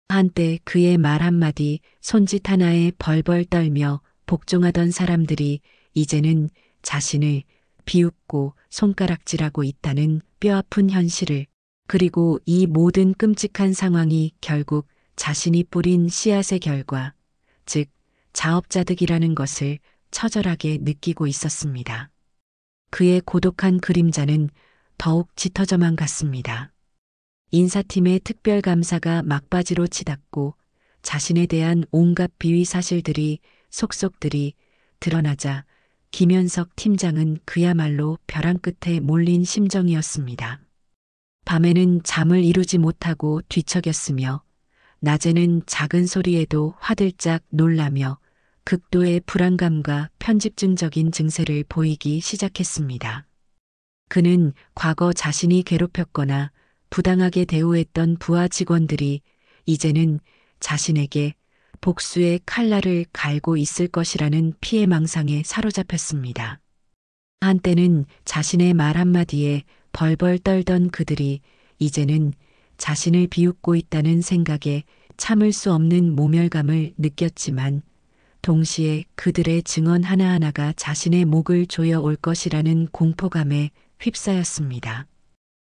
한때 그의 말 한마디, 손짓 하나에 벌벌 떨며 복종하던 사람들이 이제는 자신을 비웃고 손가락질하고 있다는 뼈아픈 현실을, 그리고 이 모든 끔찍한 상황이 결국 자신이 뿌린 씨앗의 결과, 즉 자업자득이라는 것을 처절하게 느끼고 있었습니다. 그의 고독한 그림자는 더욱 짙어져만 갔습니다. 인사팀의 특별감사가 막바지로 치닫고 자신에 대한 온갖 비위 사실들이 속속들이 드러나자 김현석 팀장은 그야말로 벼랑 끝에 몰린 심정이었습니다. 밤에는 잠을 이루지 못하고 뒤척였으며 낮에는 작은 소리에도 화들짝 놀라며 극도의 불안감과 편집증적인 증세를 보이기 시작했습니다. 그는 과거 자신이 괴롭혔거나 부당하게 대우했던 부하 직원들이 이제는 자신에게 복수의 칼날을 갈고 있을 것이라는 피해망상에 사로잡혔습니다. 한때는 자신의 말 한마디에 벌벌 떨던 그들이 이제는 자신을 비웃고 있다는 생각에 참을 수 없는 모멸감을 느꼈지만 동시에 그들의 증언 하나하나가 자신의 목을 조여 올 것이라는 공포감에 휩싸였습니다.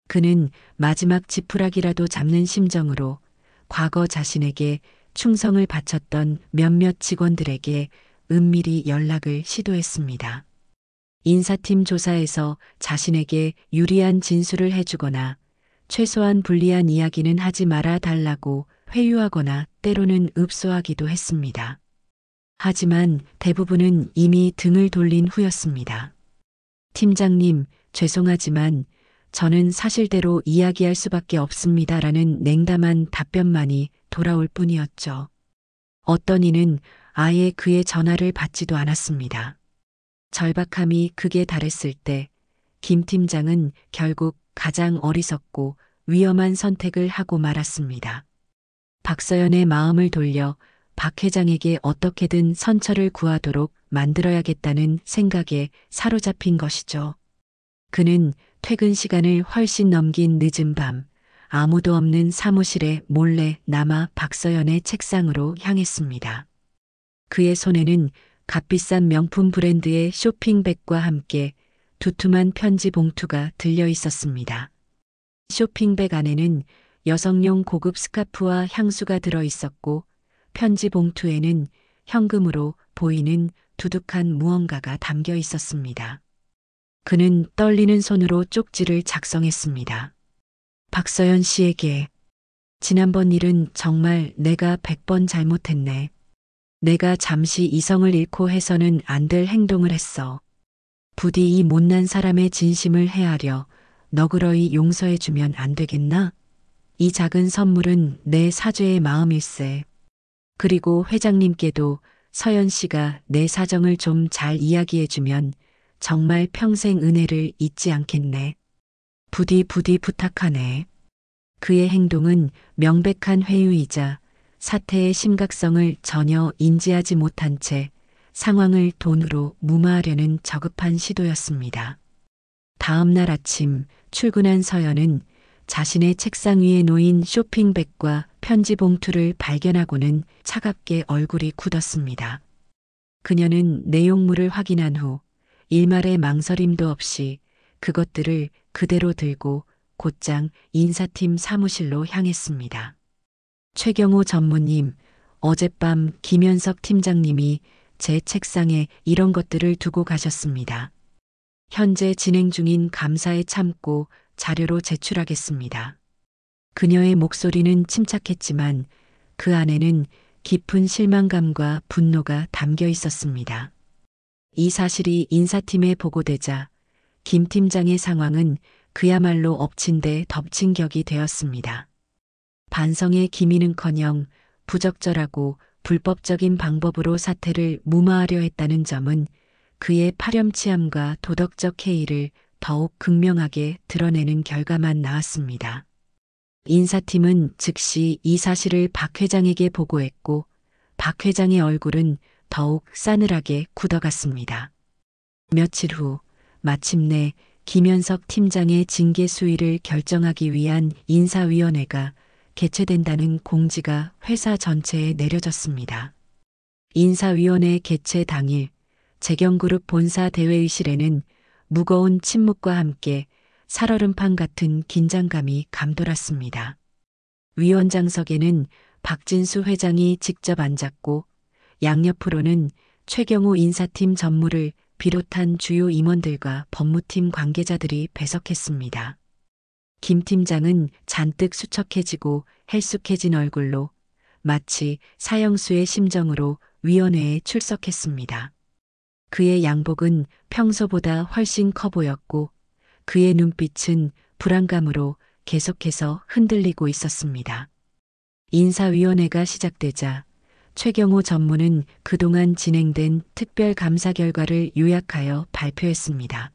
그는 마지막 지푸라기라도 잡는 심정으로 과거 자신에게 충성을 바쳤던 몇몇 직원들에게 은밀히 연락을 시도했습니다. 인사팀 조사에서 자신에게 유리한 진술을 해주거나 최소한 불리한 이야기는 하지 말아 달라고 회유하거나 때로는 읍소하기도 했습니다. 하지만 대부분은 이미 등을 돌린 후였습니다. 팀장님, 죄송하지만 저는 사실대로 이야기할 수밖에 없습니다라는 냉담한 답변만이 돌아올 뿐이었죠. 어떤 이는 아예 그의 전화를 받지도 않았습니다. 절박함이 극에 달했을 때 김 팀장은 결국 가장 어리석고 위험한 선택을 하고 말았습니다. 박서연의 마음을 돌려 박 회장에게 어떻게든 선처를 구하도록 만들어야겠다는 생각에 사로잡힌 것이죠. 그는 퇴근 시간을 훨씬 넘긴 늦은 밤, 아무도 없는 사무실에 몰래 남아 박서연의 책상으로 향했습니다. 그의 손에는 값비싼 명품 브랜드의 쇼핑백과 함께 두툼한 편지 봉투가 들려 있었습니다. 쇼핑백 안에는 여성용 고급 스카프와 향수가 들어 있었고 편지 봉투에는 현금으로 보이는 두둑한 무언가가 담겨 있었습니다. 그는 떨리는 손으로 쪽지를 작성했습니다. 박서연 씨에게, 지난번 일은 정말 내가 100번 잘못했네. 내가 잠시 이성을 잃고 해서는 안 될 행동을 했어. 부디 이 못난 사람의 진심을 헤아려 너그러이 용서해주면 안 되겠나? 이 작은 선물은 내 사죄의 마음일세. 그리고 회장님께도 서연 씨가 내 사정을 좀 잘 이야기해주면 정말 평생 은혜를 잊지 않겠네. 부디 부탁하네. 그의 행동은 명백한 회유이자 사태의 심각성을 전혀 인지하지 못한 채 상황을 돈으로 무마하려는 저급한 시도였습니다. 다음 날 아침 출근한 서연은 자신의 책상 위에 놓인 쇼핑백과 편지 봉투를 발견하고는 차갑게 얼굴이 굳었습니다. 그녀는 내용물을 확인한 후 일말의 망설임도 없이 그것들을 그대로 들고 곧장 인사팀 사무실로 향했습니다. 최경호 전무님, 어젯밤 김현석 팀장님이 제 책상에 이런 것들을 두고 가셨습니다. 현재 진행 중인 감사에 참고 자료로 제출하겠습니다. 그녀의 목소리는 침착했지만 그 안에는 깊은 실망감과 분노가 담겨 있었습니다. 이 사실이 인사팀에 보고되자 김 팀장의 상황은 그야말로 엎친 데 덮친 격이 되었습니다. 반성의 기미는커녕 부적절하고 불법적인 방법으로 사태를 무마하려 했다는 점은 그의 파렴치함과 도덕적 해이를 더욱 극명하게 드러내는 결과만 나왔습니다. 인사팀은 즉시 이 사실을 박 회장에게 보고했고 박 회장의 얼굴은 더욱 싸늘하게 굳어갔습니다. 며칠 후 마침내 김현석 팀장의 징계 수위를 결정하기 위한 인사위원회가 개최된다는 공지가 회사 전체에 내려졌습니다. 인사위원회 개최 당일 재경그룹 본사 대회의실에는 무거운 침묵과 함께 살얼음판 같은 긴장감이 감돌았습니다. 위원장석에는 박진수 회장이 직접 앉았고 양옆으로는 최경호 인사팀 전무를 비롯한 주요 임원들과 법무팀 관계자들이 배석했습니다. 김 팀장은 잔뜩 수척해지고 헬쑥해진 얼굴로 마치 사형수의 심정으로 위원회에 출석했습니다. 그의 양복은 평소보다 훨씬 커 보였고 그의 눈빛은 불안감으로 계속해서 흔들리고 있었습니다. 인사위원회가 시작되자 최경호 전무는 그동안 진행된 특별 감사 결과를 요약하여 발표했습니다.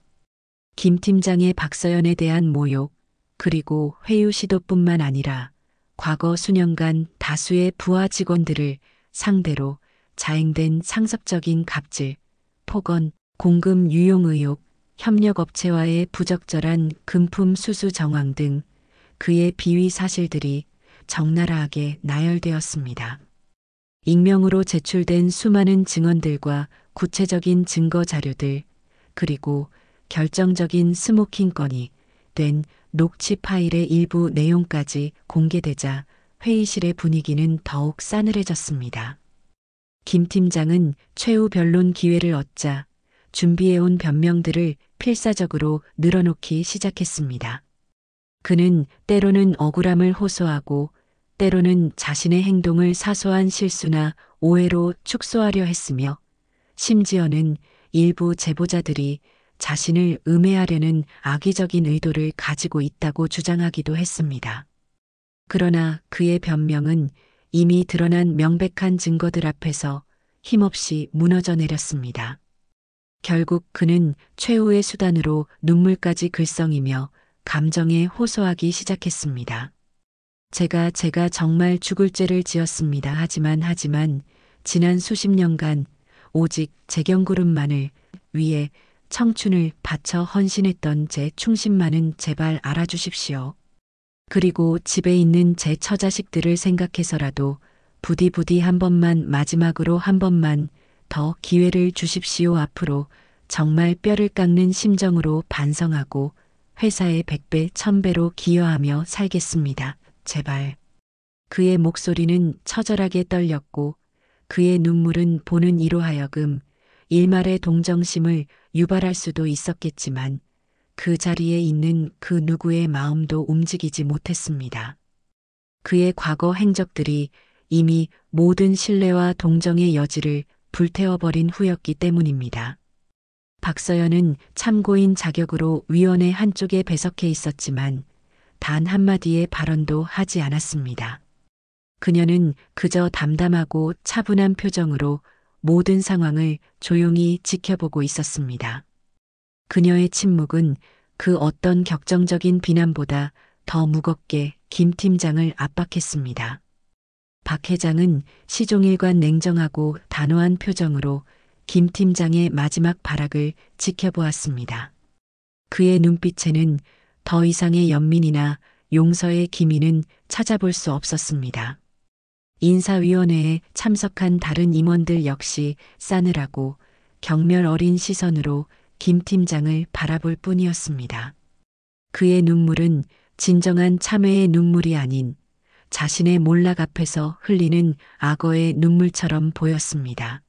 김 팀장의 박서연에 대한 모욕, 그리고 회유 시도뿐만 아니라 과거 수년간 다수의 부하 직원들을 상대로 자행된 상습적인 갑질, 폭언, 공금 유용 의혹, 협력업체와의 부적절한 금품 수수 정황 등 그의 비위 사실들이 적나라하게 나열되었습니다. 익명으로 제출된 수많은 증언들과 구체적인 증거 자료들, 그리고 결정적인 스모킹 건이 된 녹취 파일의 일부 내용까지 공개되자 회의실의 분위기는 더욱 싸늘해졌습니다. 김 팀장은 최후 변론 기회를 얻자 준비해온 변명들을 필사적으로 늘어놓기 시작했습니다. 그는 때로는 억울함을 호소하고 때로는 자신의 행동을 사소한 실수나 오해로 축소하려 했으며 심지어는 일부 제보자들이 자신을 음해하려는 악의적인 의도를 가지고 있다고 주장하기도 했습니다. 그러나 그의 변명은 이미 드러난 명백한 증거들 앞에서 힘없이 무너져 내렸습니다. 결국 그는 최후의 수단으로 눈물까지 글썽이며 감정에 호소하기 시작했습니다. 제가 정말 죽을 죄를 지었습니다. 하지만 지난 수십 년간 오직 재경그룹만을 위해 청춘을 바쳐 헌신했던 제 충신만은 제발 알아주십시오. 그리고 집에 있는 제 처자식들을 생각해서라도 부디 한 번만, 마지막으로 한 번만 더 기회를 주십시오. 앞으로 정말 뼈를 깎는 심정으로 반성하고 회사에 100배, 1000배로 기여하며 살겠습니다. 제발. 그의 목소리는 처절하게 떨렸고 그의 눈물은 보는 이로 하여금 일말의 동정심을 유발할 수도 있었겠지만 그 자리에 있는 그 누구의 마음도 움직이지 못했습니다. 그의 과거 행적들이 이미 모든 신뢰와 동정의 여지를 불태워버린 후였기 때문입니다. 박서연은 참고인 자격으로 위원회 한쪽에 배석해 있었지만 단 한마디의 발언도 하지 않았습니다. 그녀는 그저 담담하고 차분한 표정으로 모든 상황을 조용히 지켜보고 있었습니다. 그녀의 침묵은 그 어떤 격정적인 비난보다 더 무겁게 김 팀장을 압박했습니다. 박 회장은 시종일관 냉정하고 단호한 표정으로 김 팀장의 마지막 발악을 지켜보았습니다. 그의 눈빛에는 더 이상의 연민이나 용서의 기미는 찾아볼 수 없었습니다. 인사위원회에 참석한 다른 임원들 역시 싸늘하고 경멸 어린 시선으로 김 팀장을 바라볼 뿐이었습니다. 그의 눈물은 진정한 참회의 눈물이 아닌 자신의 몰락 앞에서 흘리는 악어의 눈물처럼 보였습니다.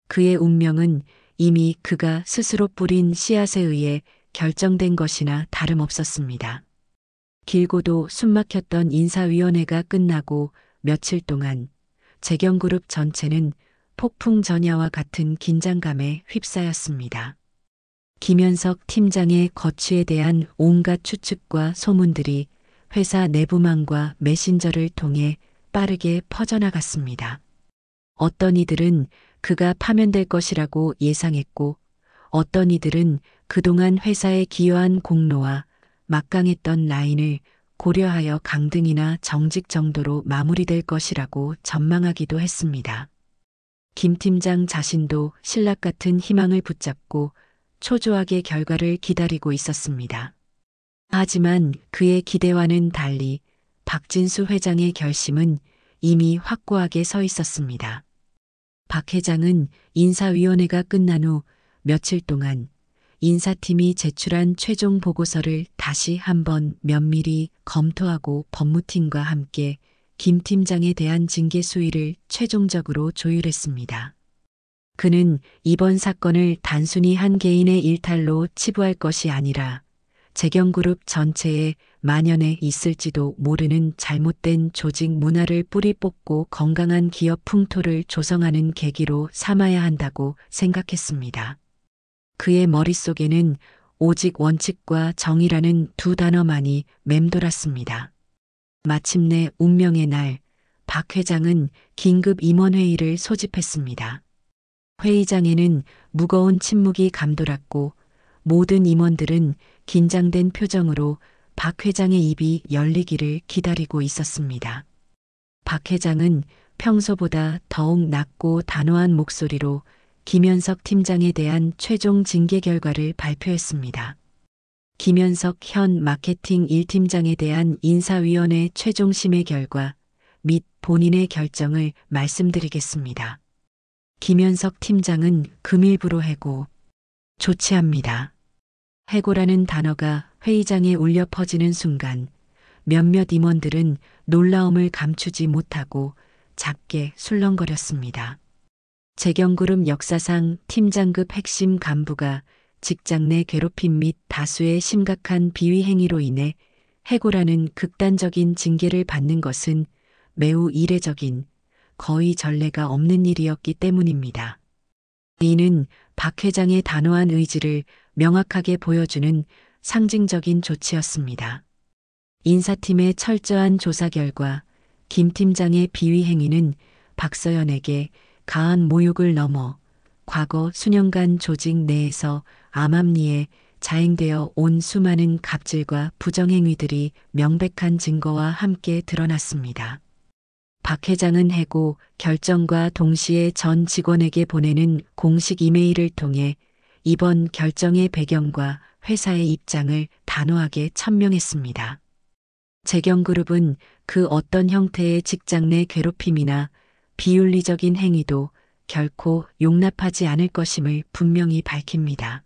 그의 운명은 이미 그가 스스로 뿌린 씨앗에 의해 결정된 것이나 다름없었습니다. 길고도 숨막혔던 인사위원회가 끝나고 며칠 동안 재경그룹 전체는 폭풍 전야와 같은 긴장감에 휩싸였습니다. 김현석 팀장의 거취에 대한 온갖 추측과 소문들이 회사 내부망과 메신저를 통해 빠르게 퍼져나갔습니다. 어떤 이들은 그가 파면될 것이라고 예상했고, 어떤 이들은 그동안 회사에 기여한 공로와 막강했던 라인을 고려하여 강등이나 정직 정도로 마무리될 것이라고 전망하기도 했습니다. 김 팀장 자신도 신락 같은 희망을 붙잡고 초조하게 결과를 기다리고 있었습니다. 하지만 그의 기대와는 달리 박진수 회장의 결심은 이미 확고하게 서 있었습니다. 박 회장은 인사위원회가 끝난 후 며칠 동안 인사팀이 제출한 최종 보고서를 다시 한번 면밀히 검토하고 법무팀과 함께 김 팀장에 대한 징계 수위를 최종적으로 조율했습니다. 그는 이번 사건을 단순히 한 개인의 일탈로 치부할 것이 아니라 재경그룹 전체에 만연해 있을지도 모르는 잘못된 조직 문화를 뿌리 뽑고 건강한 기업 풍토를 조성하는 계기로 삼아야 한다고 생각했습니다. 그의 머릿속에는 오직 원칙과 정의라는 두 단어만이 맴돌았습니다. 마침내 운명의 날, 박 회장은 긴급 임원회의를 소집했습니다. 회의장에는 무거운 침묵이 감돌았고 모든 임원들은 긴장된 표정으로 박 회장의 입이 열리기를 기다리고 있었습니다. 박 회장은 평소보다 더욱 낮고 단호한 목소리로 김현석 팀장에 대한 최종 징계 결과를 발표했습니다. 김현석 현 마케팅 1팀장에 대한 인사위원회 최종 심의 결과 및 본인의 결정을 말씀드리겠습니다. 김현석 팀장은 금일부로 해고, 조치합니다. 해고라는 단어가 회의장에 울려 퍼지는 순간 몇몇 임원들은 놀라움을 감추지 못하고 작게 술렁거렸습니다. 재경그룹 역사상 팀장급 핵심 간부가 직장 내 괴롭힘 및 다수의 심각한 비위 행위로 인해 해고라는 극단적인 징계를 받는 것은 매우 이례적인, 거의 전례가 없는 일이었기 때문입니다. 이는 박 회장의 단호한 의지를 명확하게 보여주는 상징적인 조치였습니다. 인사팀의 철저한 조사 결과 김 팀장의 비위 행위는 박서연에게 가한 모욕을 넘어 과거 수년간 조직 내에서 암암리에 자행되어 온 수많은 갑질과 부정행위들이 명백한 증거와 함께 드러났습니다. 박 회장은 해고 결정과 동시에 전 직원에게 보내는 공식 이메일을 통해 이번 결정의 배경과 회사의 입장을 단호하게 천명했습니다. 재경그룹은 그 어떤 형태의 직장 내 괴롭힘이나 비윤리적인 행위도 결코 용납하지 않을 것임을 분명히 밝힙니다.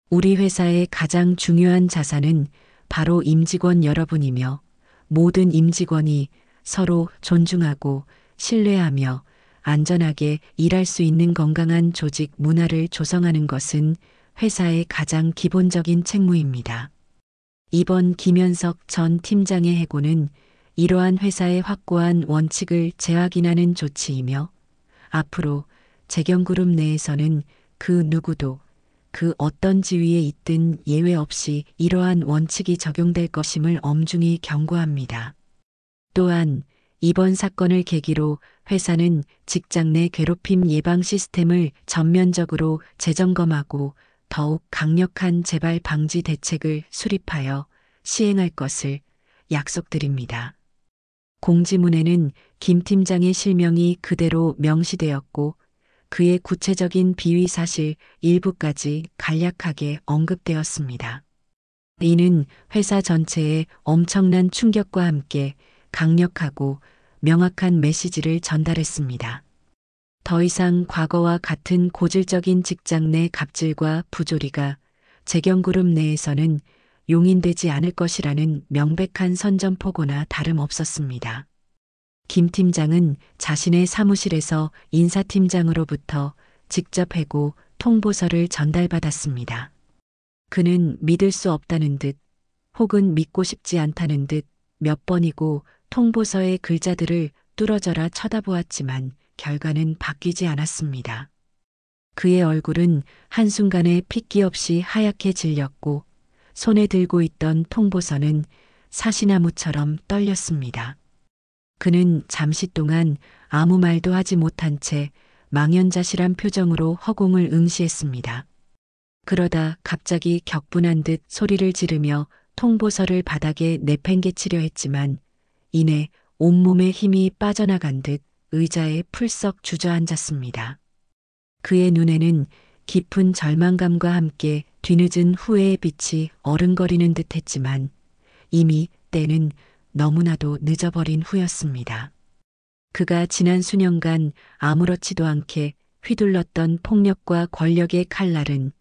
우리 회사의 가장 중요한 자산은 바로 임직원 여러분이며 모든 임직원이 서로 존중하고 신뢰하며 안전하게 일할 수 있는 건강한 조직 문화를 조성하는 것은 회사의 가장 기본적인 책무입니다. 이번 김현석 전 팀장의 해고는 이러한 회사의 확고한 원칙을 재확인하는 조치이며 앞으로 재경그룹 내에서는 그 누구도 그 어떤 지위에 있든 예외 없이 이러한 원칙이 적용될 것임을 엄중히 경고합니다. 또한 이번 사건을 계기로 회사는 직장 내 괴롭힘 예방 시스템을 전면적으로 재점검하고 더욱 강력한 재발 방지 대책을 수립하여 시행할 것을 약속드립니다. 공지문에는 김 팀장의 실명이 그대로 명시되었고 그의 구체적인 비위 사실 일부까지 간략하게 언급되었습니다. 이는 회사 전체에 엄청난 충격과 함께 강력하고 명확한 메시지를 전달했습니다. 더 이상 과거와 같은 고질적인 직장 내 갑질과 부조리가 재경그룹 내에서는 용인되지 않을 것이라는 명백한 선전포고나 다름없었습니다. 김 팀장은 자신의 사무실에서 인사팀장으로부터 직접 해고 통보서를 전달받았습니다. 그는 믿을 수 없다는 듯 혹은 믿고 싶지 않다는 듯 몇 번이고 통보서의 글자들을 뚫어져라 쳐다보았지만 결과는 바뀌지 않았습니다. 그의 얼굴은 한순간에 핏기 없이 하얗게 질렸고 손에 들고 있던 통보서는 사시나무처럼 떨렸습니다. 그는 잠시 동안 아무 말도 하지 못한 채 망연자실한 표정으로 허공을 응시했습니다. 그러다 갑자기 격분한 듯 소리를 지르며 통보서를 바닥에 내팽개치려 했지만 이내 온몸에 힘이 빠져나간 듯 의자에 풀썩 주저앉았습니다. 그의 눈에는 깊은 절망감과 함께 뒤늦은 후회의 빛이 어른거리는 듯 했지만 이미 때는 너무나도 늦어버린 후였습니다. 그가 지난 수년간 아무렇지도 않게 휘둘렀던 폭력과 권력의 칼날은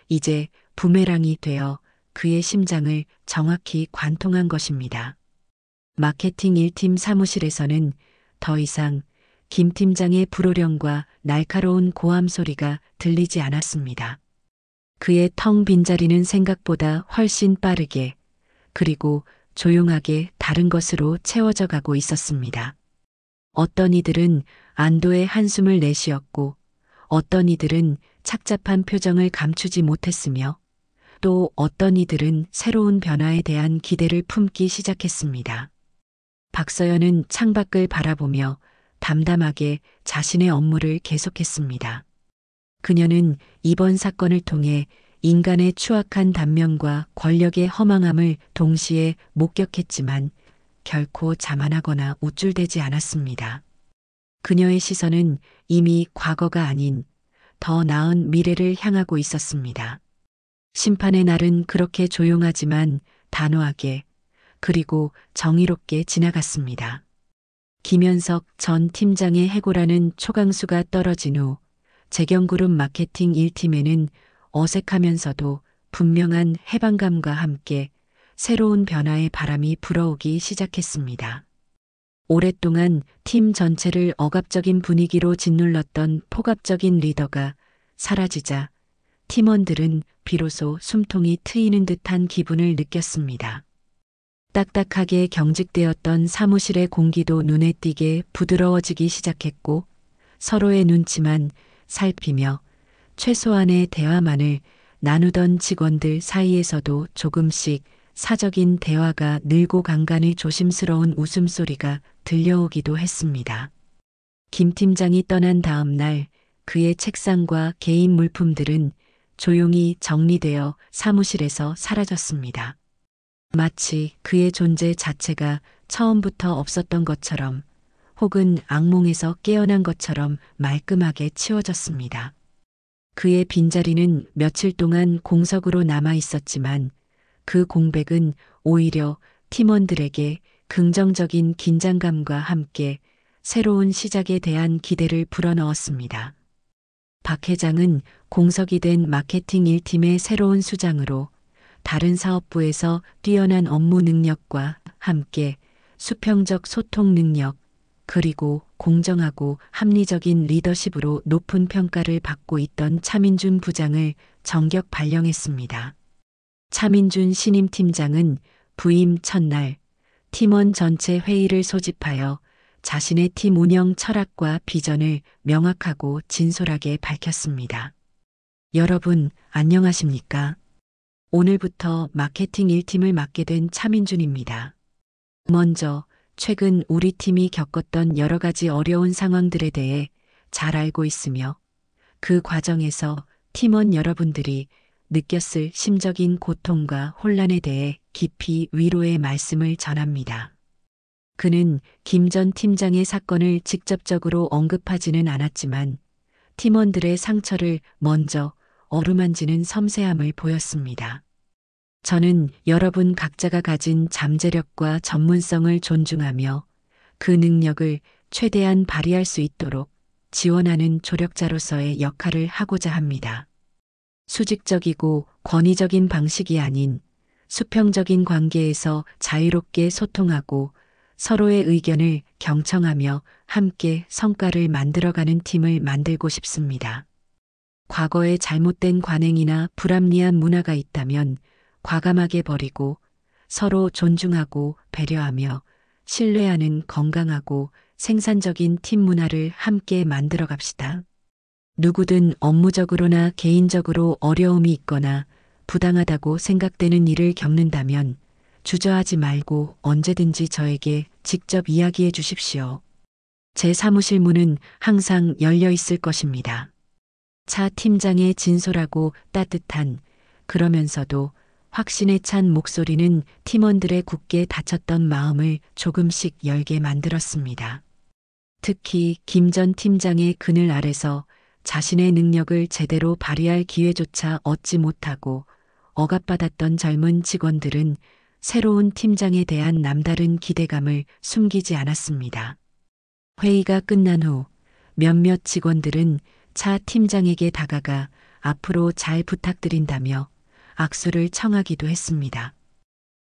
이제 부메랑이 되어 그의 심장을 정확히 관통한 것입니다. 마케팅 1팀 사무실에서는 더 이상 김 팀장의 불호령과 날카로운 고함 소리가 들리지 않았습니다. 그의 텅 빈 자리는 생각보다 훨씬 빠르게 그리고 조용하게 다른 것으로 채워져 가고 있었습니다. 어떤 이들은 안도의 한숨을 내쉬었고 어떤 이들은 착잡한 표정을 감추지 못했으며 또 어떤 이들은 새로운 변화에 대한 기대를 품기 시작했습니다. 박서연은 창밖을 바라보며 담담하게 자신의 업무를 계속했습니다. 그녀는 이번 사건을 통해 인간의 추악한 단면과 권력의 허망함을 동시에 목격했지만 결코 자만하거나 우쭐대지 않았습니다. 그녀의 시선은 이미 과거가 아닌 더 나은 미래를 향하고 있었습니다. 심판의 날은 그렇게 조용하지만 단호하게 그리고 정의롭게 지나갔습니다. 김현석 전 팀장의 해고라는 초강수가 떨어진 후 재경그룹 마케팅 1팀에는 어색하면서도 분명한 해방감과 함께 새로운 변화의 바람이 불어오기 시작했습니다. 오랫동안 팀 전체를 억압적인 분위기로 짓눌렀던 폭압적인 리더가 사라지자 팀원들은 비로소 숨통이 트이는 듯한 기분을 느꼈습니다. 딱딱하게 경직되었던 사무실의 공기도 눈에 띄게 부드러워지기 시작했고 서로의 눈치만 살피며 최소한의 대화만을 나누던 직원들 사이에서도 조금씩 사적인 대화가 늘고 간간의 조심스러운 웃음소리가 들려오기도 했습니다. 김 팀장이 떠난 다음 날 그의 책상과 개인 물품들은 조용히 정리되어 사무실에서 사라졌습니다. 마치 그의 존재 자체가 처음부터 없었던 것처럼 혹은 악몽에서 깨어난 것처럼 말끔하게 치워졌습니다. 그의 빈자리는 며칠 동안 공석으로 남아 있었지만 그 공백은 오히려 팀원들에게 긍정적인 긴장감과 함께 새로운 시작에 대한 기대를 불어넣었습니다. 박 회장은 공석이 된 마케팅 1팀의 새로운 수장으로 다른 사업부에서 뛰어난 업무 능력과 함께 수평적 소통 능력, 그리고 공정하고 합리적인 리더십으로 높은 평가를 받고 있던 차민준 부장을 정격 발령했습니다. 차민준 신임 팀장은 부임 첫날 팀원 전체 회의를 소집하여 자신의 팀 운영 철학과 비전을 명확하고 진솔하게 밝혔습니다. 여러분, 안녕하십니까? 오늘부터 마케팅 1팀을 맡게 된 차민준입니다. 먼저, 최근 우리 팀이 겪었던 여러 가지 어려운 상황들에 대해 잘 알고 있으며 그 과정에서 팀원 여러분들이 느꼈을 심적인 고통과 혼란에 대해 깊이 위로의 말씀을 전합니다. 그는 김 전 팀장의 사건을 직접적으로 언급하지는 않았지만 팀원들의 상처를 먼저 어루만지는 섬세함을 보였습니다. 저는 여러분 각자가 가진 잠재력과 전문성을 존중하며 그 능력을 최대한 발휘할 수 있도록 지원하는 조력자로서의 역할을 하고자 합니다. 수직적이고 권위적인 방식이 아닌 수평적인 관계에서 자유롭게 소통하고 서로의 의견을 경청하며 함께 성과를 만들어가는 팀을 만들고 싶습니다. 과거에 잘못된 관행이나 불합리한 문화가 있다면 과감하게 버리고 서로 존중하고 배려하며 신뢰하는 건강하고 생산적인 팀 문화를 함께 만들어 갑시다. 누구든 업무적으로나 개인적으로 어려움이 있거나 부당하다고 생각되는 일을 겪는다면 주저하지 말고 언제든지 저에게 직접 이야기해 주십시오. 제 사무실 문은 항상 열려 있을 것입니다. 차 팀장의 진솔하고 따뜻한 그러면서도 확신에 찬 목소리는 팀원들의 굳게 닫혔던 마음을 조금씩 열게 만들었습니다. 특히 김 전 팀장의 그늘 아래서 자신의 능력을 제대로 발휘할 기회조차 얻지 못하고 억압받았던 젊은 직원들은 새로운 팀장에 대한 남다른 기대감을 숨기지 않았습니다. 회의가 끝난 후 몇몇 직원들은 차 팀장에게 다가가 앞으로 잘 부탁드린다며 악수를 청하기도 했습니다.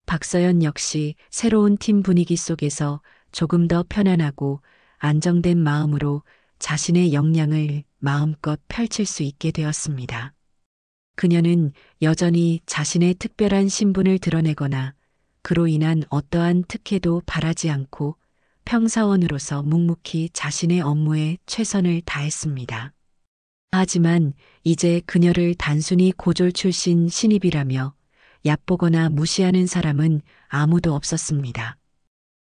박서연 역시 새로운 팀 분위기 속에서 조금 더 편안하고 안정된 마음으로 자신의 역량을 마음껏 펼칠 수 있게 되었습니다. 그녀는 여전히 자신의 특별한 신분을 드러내거나 그로 인한 어떠한 특혜도 바라지 않고 평사원으로서 묵묵히 자신의 업무에 최선을 다했습니다. 하지만 이제 그녀를 단순히 고졸 출신 신입이라며 얕보거나 무시하는 사람은 아무도 없었습니다.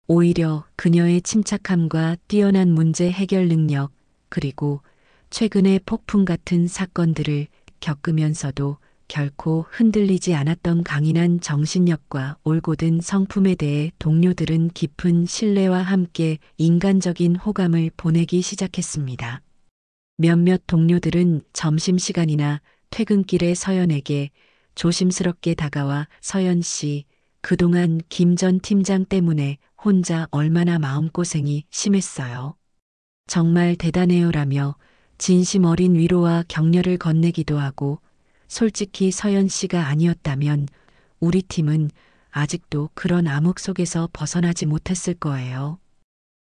오히려 그녀의 침착함과 뛰어난 문제 해결 능력, 그리고 최근의 폭풍 같은 사건들을 겪으면서도 결코 흔들리지 않았던 강인한 정신력과 올곧은 성품에 대해 동료들은 깊은 신뢰와 함께 인간적인 호감을 보내기 시작했습니다. 몇몇 동료들은 점심시간이나 퇴근길에 서연에게 조심스럽게 다가와 서연 씨, 그동안 김 전 팀장 때문에 혼자 얼마나 마음고생이 심했어요. 정말 대단해요라며 진심 어린 위로와 격려를 건네기도 하고 솔직히 서연 씨가 아니었다면 우리 팀은 아직도 그런 암흑 속에서 벗어나지 못했을 거예요.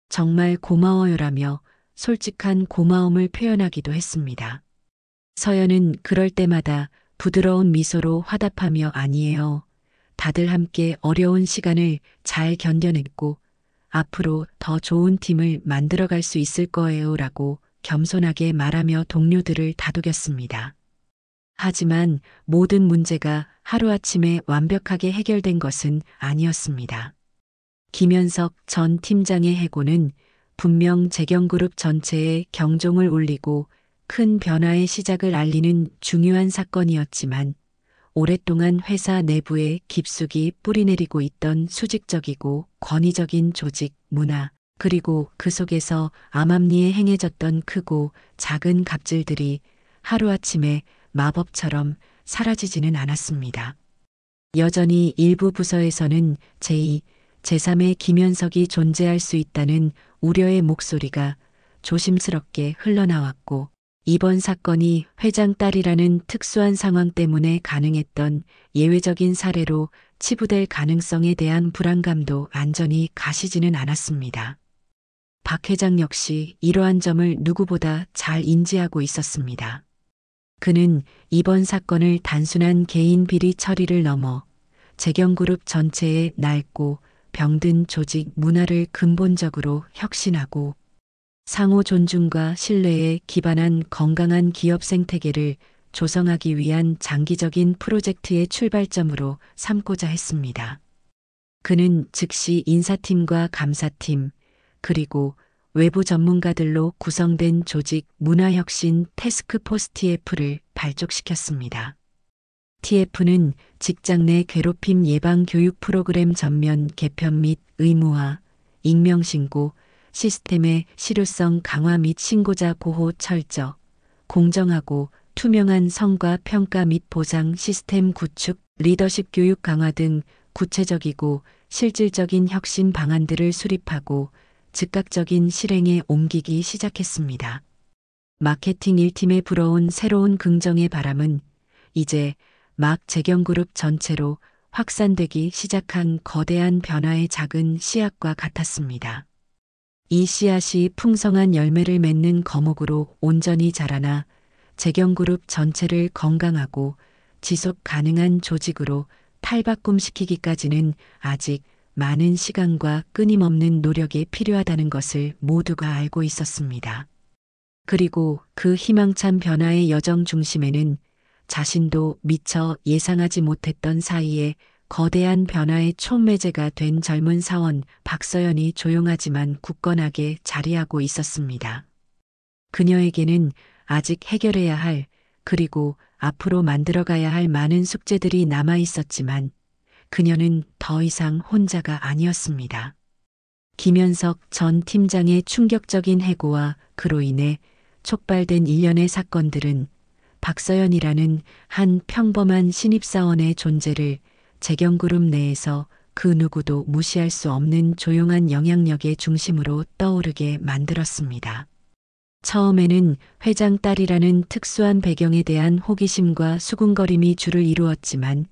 정말 고마워요라며 솔직한 고마움을 표현하기도 했습니다. 서연은 그럴 때마다 부드러운 미소로 화답하며 아니에요. 다들 함께 어려운 시간을 잘 견뎌냈고 앞으로 더 좋은 팀을 만들어갈 수 있을 거예요 라고 겸손하게 말하며 동료들을 다독였습니다. 하지만 모든 문제가 하루아침에 완벽하게 해결된 것은 아니었습니다. 김현석 전 팀장의 해고는 분명 재경그룹 전체에 경종을 울리고 큰 변화의 시작을 알리는 중요한 사건이었지만 오랫동안 회사 내부에 깊숙이 뿌리내리고 있던 수직적이고 권위적인 조직, 문화, 그리고 그 속에서 암암리에 행해졌던 크고 작은 갑질들이 하루아침에 마법처럼 사라지지는 않았습니다. 여전히 일부 부서에서는 제2, 제3의 김현석이 존재할 수 있다는 우려의 목소리가 조심스럽게 흘러나왔고 이번 사건이 회장 딸이라는 특수한 상황 때문에 가능했던 예외적인 사례로 치부될 가능성에 대한 불안감도 완전히 가시지는 않았습니다. 박 회장 역시 이러한 점을 누구보다 잘 인지하고 있었습니다. 그는 이번 사건을 단순한 개인 비리 처리를 넘어 재경그룹 전체의 낡고 병든 조직 문화를 근본적으로 혁신하고 상호 존중과 신뢰에 기반한 건강한 기업 생태계를 조성하기 위한 장기적인 프로젝트의 출발점으로 삼고자 했습니다. 그는 즉시 인사팀과 감사팀, 그리고 외부 전문가들로 구성된 조직 문화혁신 태스크포스 TF를 발족시켰습니다. TF는 직장 내 괴롭힘 예방 교육 프로그램 전면 개편 및 의무화, 익명신고, 시스템의 실효성 강화 및 신고자 보호 철저, 공정하고 투명한 성과 평가 및 보상 시스템 구축, 리더십 교육 강화 등 구체적이고 실질적인 혁신 방안들을 수립하고 즉각적인 실행에 옮기기 시작했습니다. 마케팅 1팀에 불어온 새로운 긍정의 바람은 이제 막 재경그룹 전체로 확산되기 시작한 거대한 변화의 작은 씨앗과 같았습니다. 이 씨앗이 풍성한 열매를 맺는 거목으로 온전히 자라나 재경그룹 전체를 건강하고 지속 가능한 조직으로 탈바꿈시키기까지는 아직 많은 시간과 끊임없는 노력이 필요하다는 것을 모두가 알고 있었습니다. 그리고 그 희망찬 변화의 여정 중심에는 자신도 미처 예상하지 못했던 사이에 거대한 변화의 촉매제가 된 젊은 사원 박서연이 조용하지만 굳건하게 자리하고 있었습니다. 그녀에게는 아직 해결해야 할, 그리고 앞으로 만들어가야 할 많은 숙제들이 남아 있었지만 그녀는 더 이상 혼자가 아니었습니다. 김현석 전 팀장의 충격적인 해고와 그로 인해 촉발된 일련의 사건들은 박서연이라는 한 평범한 신입사원의 존재를 재경그룹 내에서 그 누구도 무시할 수 없는 조용한 영향력의 중심으로 떠오르게 만들었습니다. 처음에는 회장 딸이라는 특수한 배경에 대한 호기심과 수군거림이 주를 이루었지만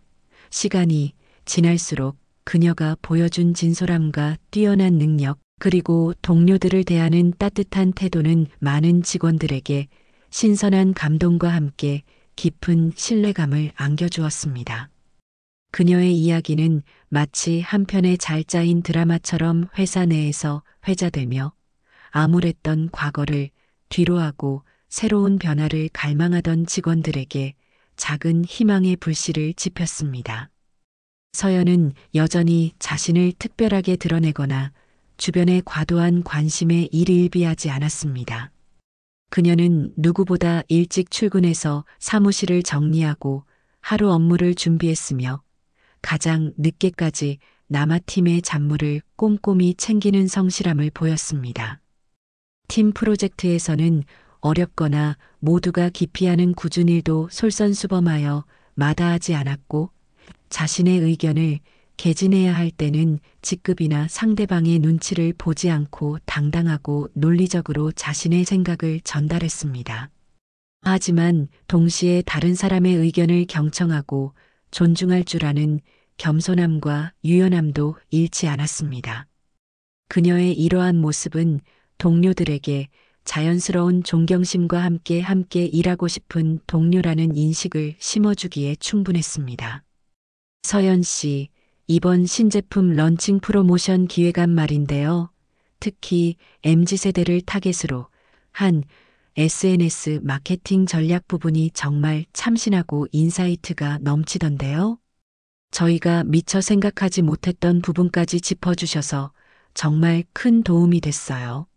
시간이 지날수록 그녀가 보여준 진솔함과 뛰어난 능력, 그리고 동료들을 대하는 따뜻한 태도는 많은 직원들에게 신선한 감동과 함께 깊은 신뢰감을 안겨주었습니다. 그녀의 이야기는 마치 한 편의 잘 짜인 드라마처럼 회사 내에서 회자되며 암울했던 과거를 뒤로하고 새로운 변화를 갈망하던 직원들에게 작은 희망의 불씨를 지폈습니다. 서연은 여전히 자신을 특별하게 드러내거나 주변의 과도한 관심에 일일비하지 않았습니다. 그녀는 누구보다 일찍 출근해서 사무실을 정리하고 하루 업무를 준비했으며 가장 늦게까지 남아팀의 잡무를 꼼꼼히 챙기는 성실함을 보였습니다. 팀 프로젝트에서는 어렵거나 모두가 기피하는 굳은 일도 솔선수범하여 마다하지 않았고 자신의 의견을 개진해야 할 때는 직급이나 상대방의 눈치를 보지 않고 당당하고 논리적으로 자신의 생각을 전달했습니다. 하지만 동시에 다른 사람의 의견을 경청하고 존중할 줄 아는 겸손함과 유연함도 잃지 않았습니다. 그녀의 이러한 모습은 동료들에게 자연스러운 존경심과 함께 일하고 싶은 동료라는 인식을 심어주기에 충분했습니다. 서연 씨, 이번 신제품 런칭 프로모션 기획안 말인데요. 특히 MZ세대를 타겟으로 한 SNS 마케팅 전략 부분이 정말 참신하고 인사이트가 넘치던데요. 저희가 미처 생각하지 못했던 부분까지 짚어주셔서 정말 큰 도움이 됐어요.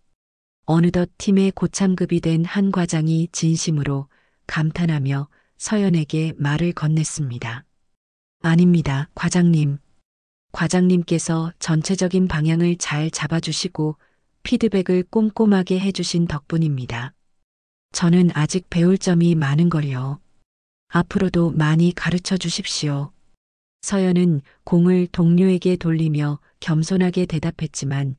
어느덧 팀의 고참급이 된 한 과장이 진심으로 감탄하며 서연에게 말을 건넸습니다. 아닙니다, 과장님. 과장님께서 전체적인 방향을 잘 잡아주시고 피드백을 꼼꼼하게 해주신 덕분입니다. 저는 아직 배울 점이 많은걸요. 앞으로도 많이 가르쳐 주십시오. 서연은 공을 동료에게 돌리며 겸손하게 대답했지만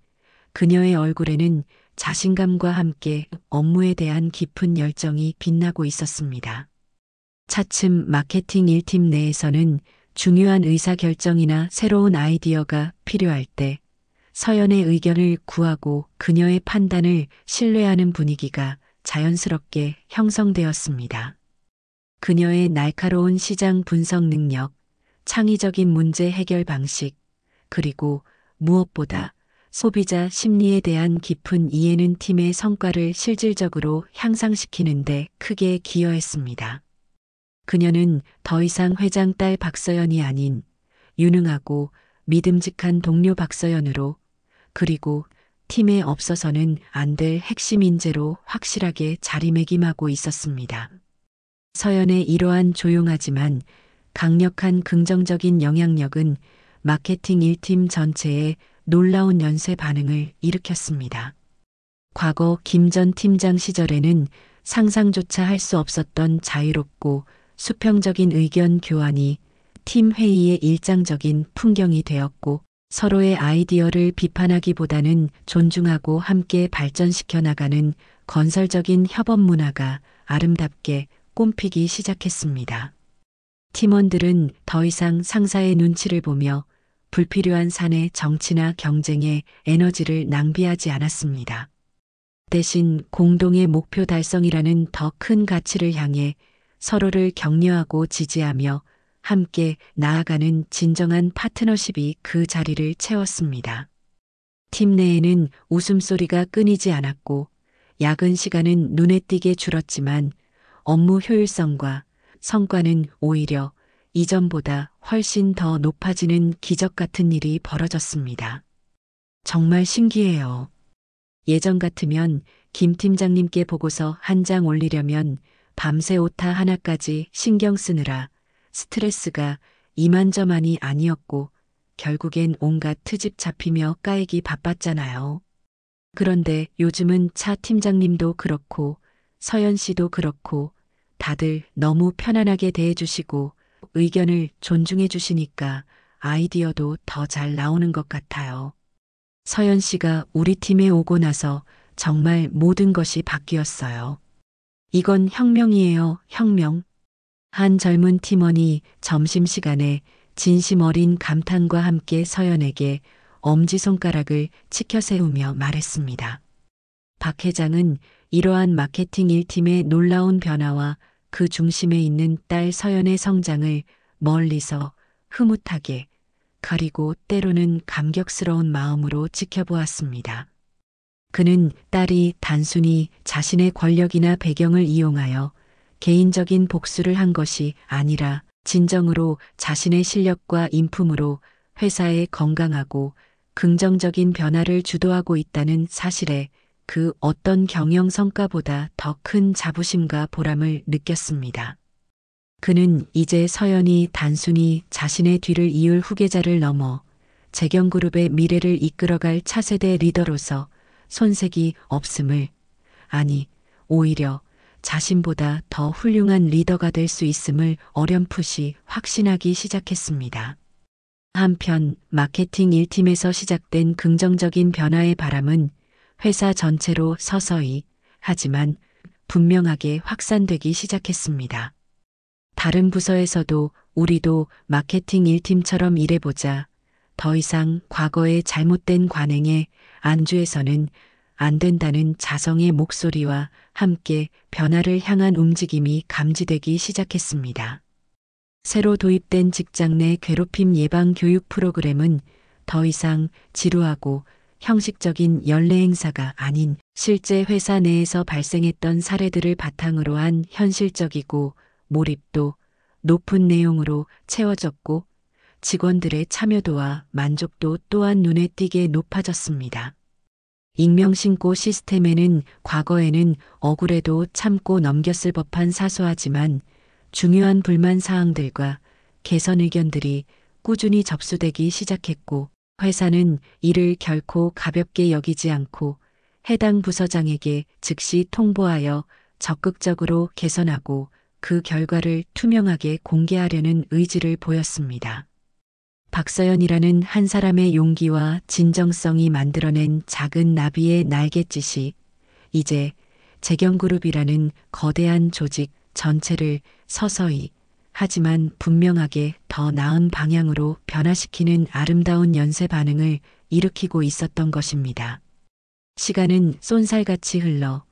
그녀의 얼굴에는 자신감과 함께 업무에 대한 깊은 열정이 빛나고 있었습니다. 차츰 마케팅 1팀 내에서는 중요한 의사결정이나 새로운 아이디어가 필요할 때 서연의 의견을 구하고 그녀의 판단을 신뢰하는 분위기가 자연스럽게 형성되었습니다. 그녀의 날카로운 시장 분석 능력, 창의적인 문제 해결 방식, 그리고 무엇보다 소비자 심리에 대한 깊은 이해는 팀의 성과를 실질적으로 향상시키는 데 크게 기여했습니다. 그녀는 더 이상 회장 딸 박서연이 아닌 유능하고 믿음직한 동료 박서연으로, 그리고 팀에 없어서는 안 될 핵심 인재로 확실하게 자리매김하고 있었습니다. 서연의 이러한 조용하지만 강력한 긍정적인 영향력은 마케팅 1팀 전체에 놀라운 연쇄 반응을 일으켰습니다. 과거 김 전 팀장 시절에는 상상조차 할 수 없었던 자유롭고 수평적인 의견 교환이 팀 회의의 일상적인 풍경이 되었고, 서로의 아이디어를 비판하기보다는 존중하고 함께 발전시켜 나가는 건설적인 협업 문화가 아름답게 꽃피기 시작했습니다. 팀원들은 더 이상 상사의 눈치를 보며 불필요한 사내 정치나 경쟁에 에너지를 낭비하지 않았습니다. 대신 공동의 목표 달성이라는 더 큰 가치를 향해 서로를 격려하고 지지하며 함께 나아가는 진정한 파트너십이 그 자리를 채웠습니다. 팀 내에는 웃음소리가 끊이지 않았고, 야근 시간은 눈에 띄게 줄었지만 업무 효율성과 성과는 오히려 이전보다 훨씬 더 높아지는 기적 같은 일이 벌어졌습니다. 정말 신기해요. 예전 같으면 김 팀장님께 보고서 한 장 올리려면 밤새 오타 하나까지 신경 쓰느라 스트레스가 이만저만이 아니었고, 결국엔 온갖 트집 잡히며 까이기 바빴잖아요. 그런데 요즘은 차 팀장님도 그렇고 서연 씨도 그렇고 다들 너무 편안하게 대해주시고 의견을 존중해 주시니까 아이디어도 더 잘 나오는 것 같아요. 서연 씨가 우리 팀에 오고 나서 정말 모든 것이 바뀌었어요. 이건 혁명이에요, 혁명. 한 젊은 팀원이 점심시간에 진심 어린 감탄과 함께 서연에게 엄지손가락을 치켜 세우며 말했습니다. 박 회장은 이러한 마케팅 1팀의 놀라운 변화와 그 중심에 있는 딸 서연의 성장을 멀리서 흐뭇하게, 그리고 때로는 감격스러운 마음으로 지켜보았습니다. 그는 딸이 단순히 자신의 권력이나 배경을 이용하여 개인적인 복수를 한 것이 아니라 진정으로 자신의 실력과 인품으로 회사의 건강하고 긍정적인 변화를 주도하고 있다는 사실에 그 어떤 경영 성과보다 더 큰 자부심과 보람을 느꼈습니다. 그는 이제 서연이 단순히 자신의 뒤를 이을 후계자를 넘어 재경그룹의 미래를 이끌어갈 차세대 리더로서 손색이 없음을, 아니 오히려 자신보다 더 훌륭한 리더가 될 수 있음을 어렴풋이 확신하기 시작했습니다. 한편 마케팅 1팀에서 시작된 긍정적인 변화의 바람은 회사 전체로 서서히, 하지만 분명하게 확산되기 시작했습니다. 다른 부서에서도 우리도 마케팅 1팀처럼 일해보자, 더 이상 과거의 잘못된 관행에 안주해서는 안 된다는 자성의 목소리와 함께 변화를 향한 움직임이 감지되기 시작했습니다. 새로 도입된 직장 내 괴롭힘 예방 교육 프로그램은 더 이상 지루하고 형식적인 연례 행사가 아닌 실제 회사 내에서 발생했던 사례들을 바탕으로 한 현실적이고 몰입도 높은 내용으로 채워졌고, 직원들의 참여도와 만족도 또한 눈에 띄게 높아졌습니다. 익명신고 시스템에는 과거에는 억울해도 참고 넘겼을 법한 사소하지만 중요한 불만 사항들과 개선 의견들이 꾸준히 접수되기 시작했고, 회사는 이를 결코 가볍게 여기지 않고 해당 부서장에게 즉시 통보하여 적극적으로 개선하고 그 결과를 투명하게 공개하려는 의지를 보였습니다. 박서연이라는 한 사람의 용기와 진정성이 만들어낸 작은 나비의 날갯짓이 이제 재경그룹이라는 거대한 조직 전체를 서서히, 하지만 분명하게 더 나은 방향으로 변화시키는 아름다운 연쇄 반응을 일으키고 있었던 것입니다. 시간은 쏜살같이 흘러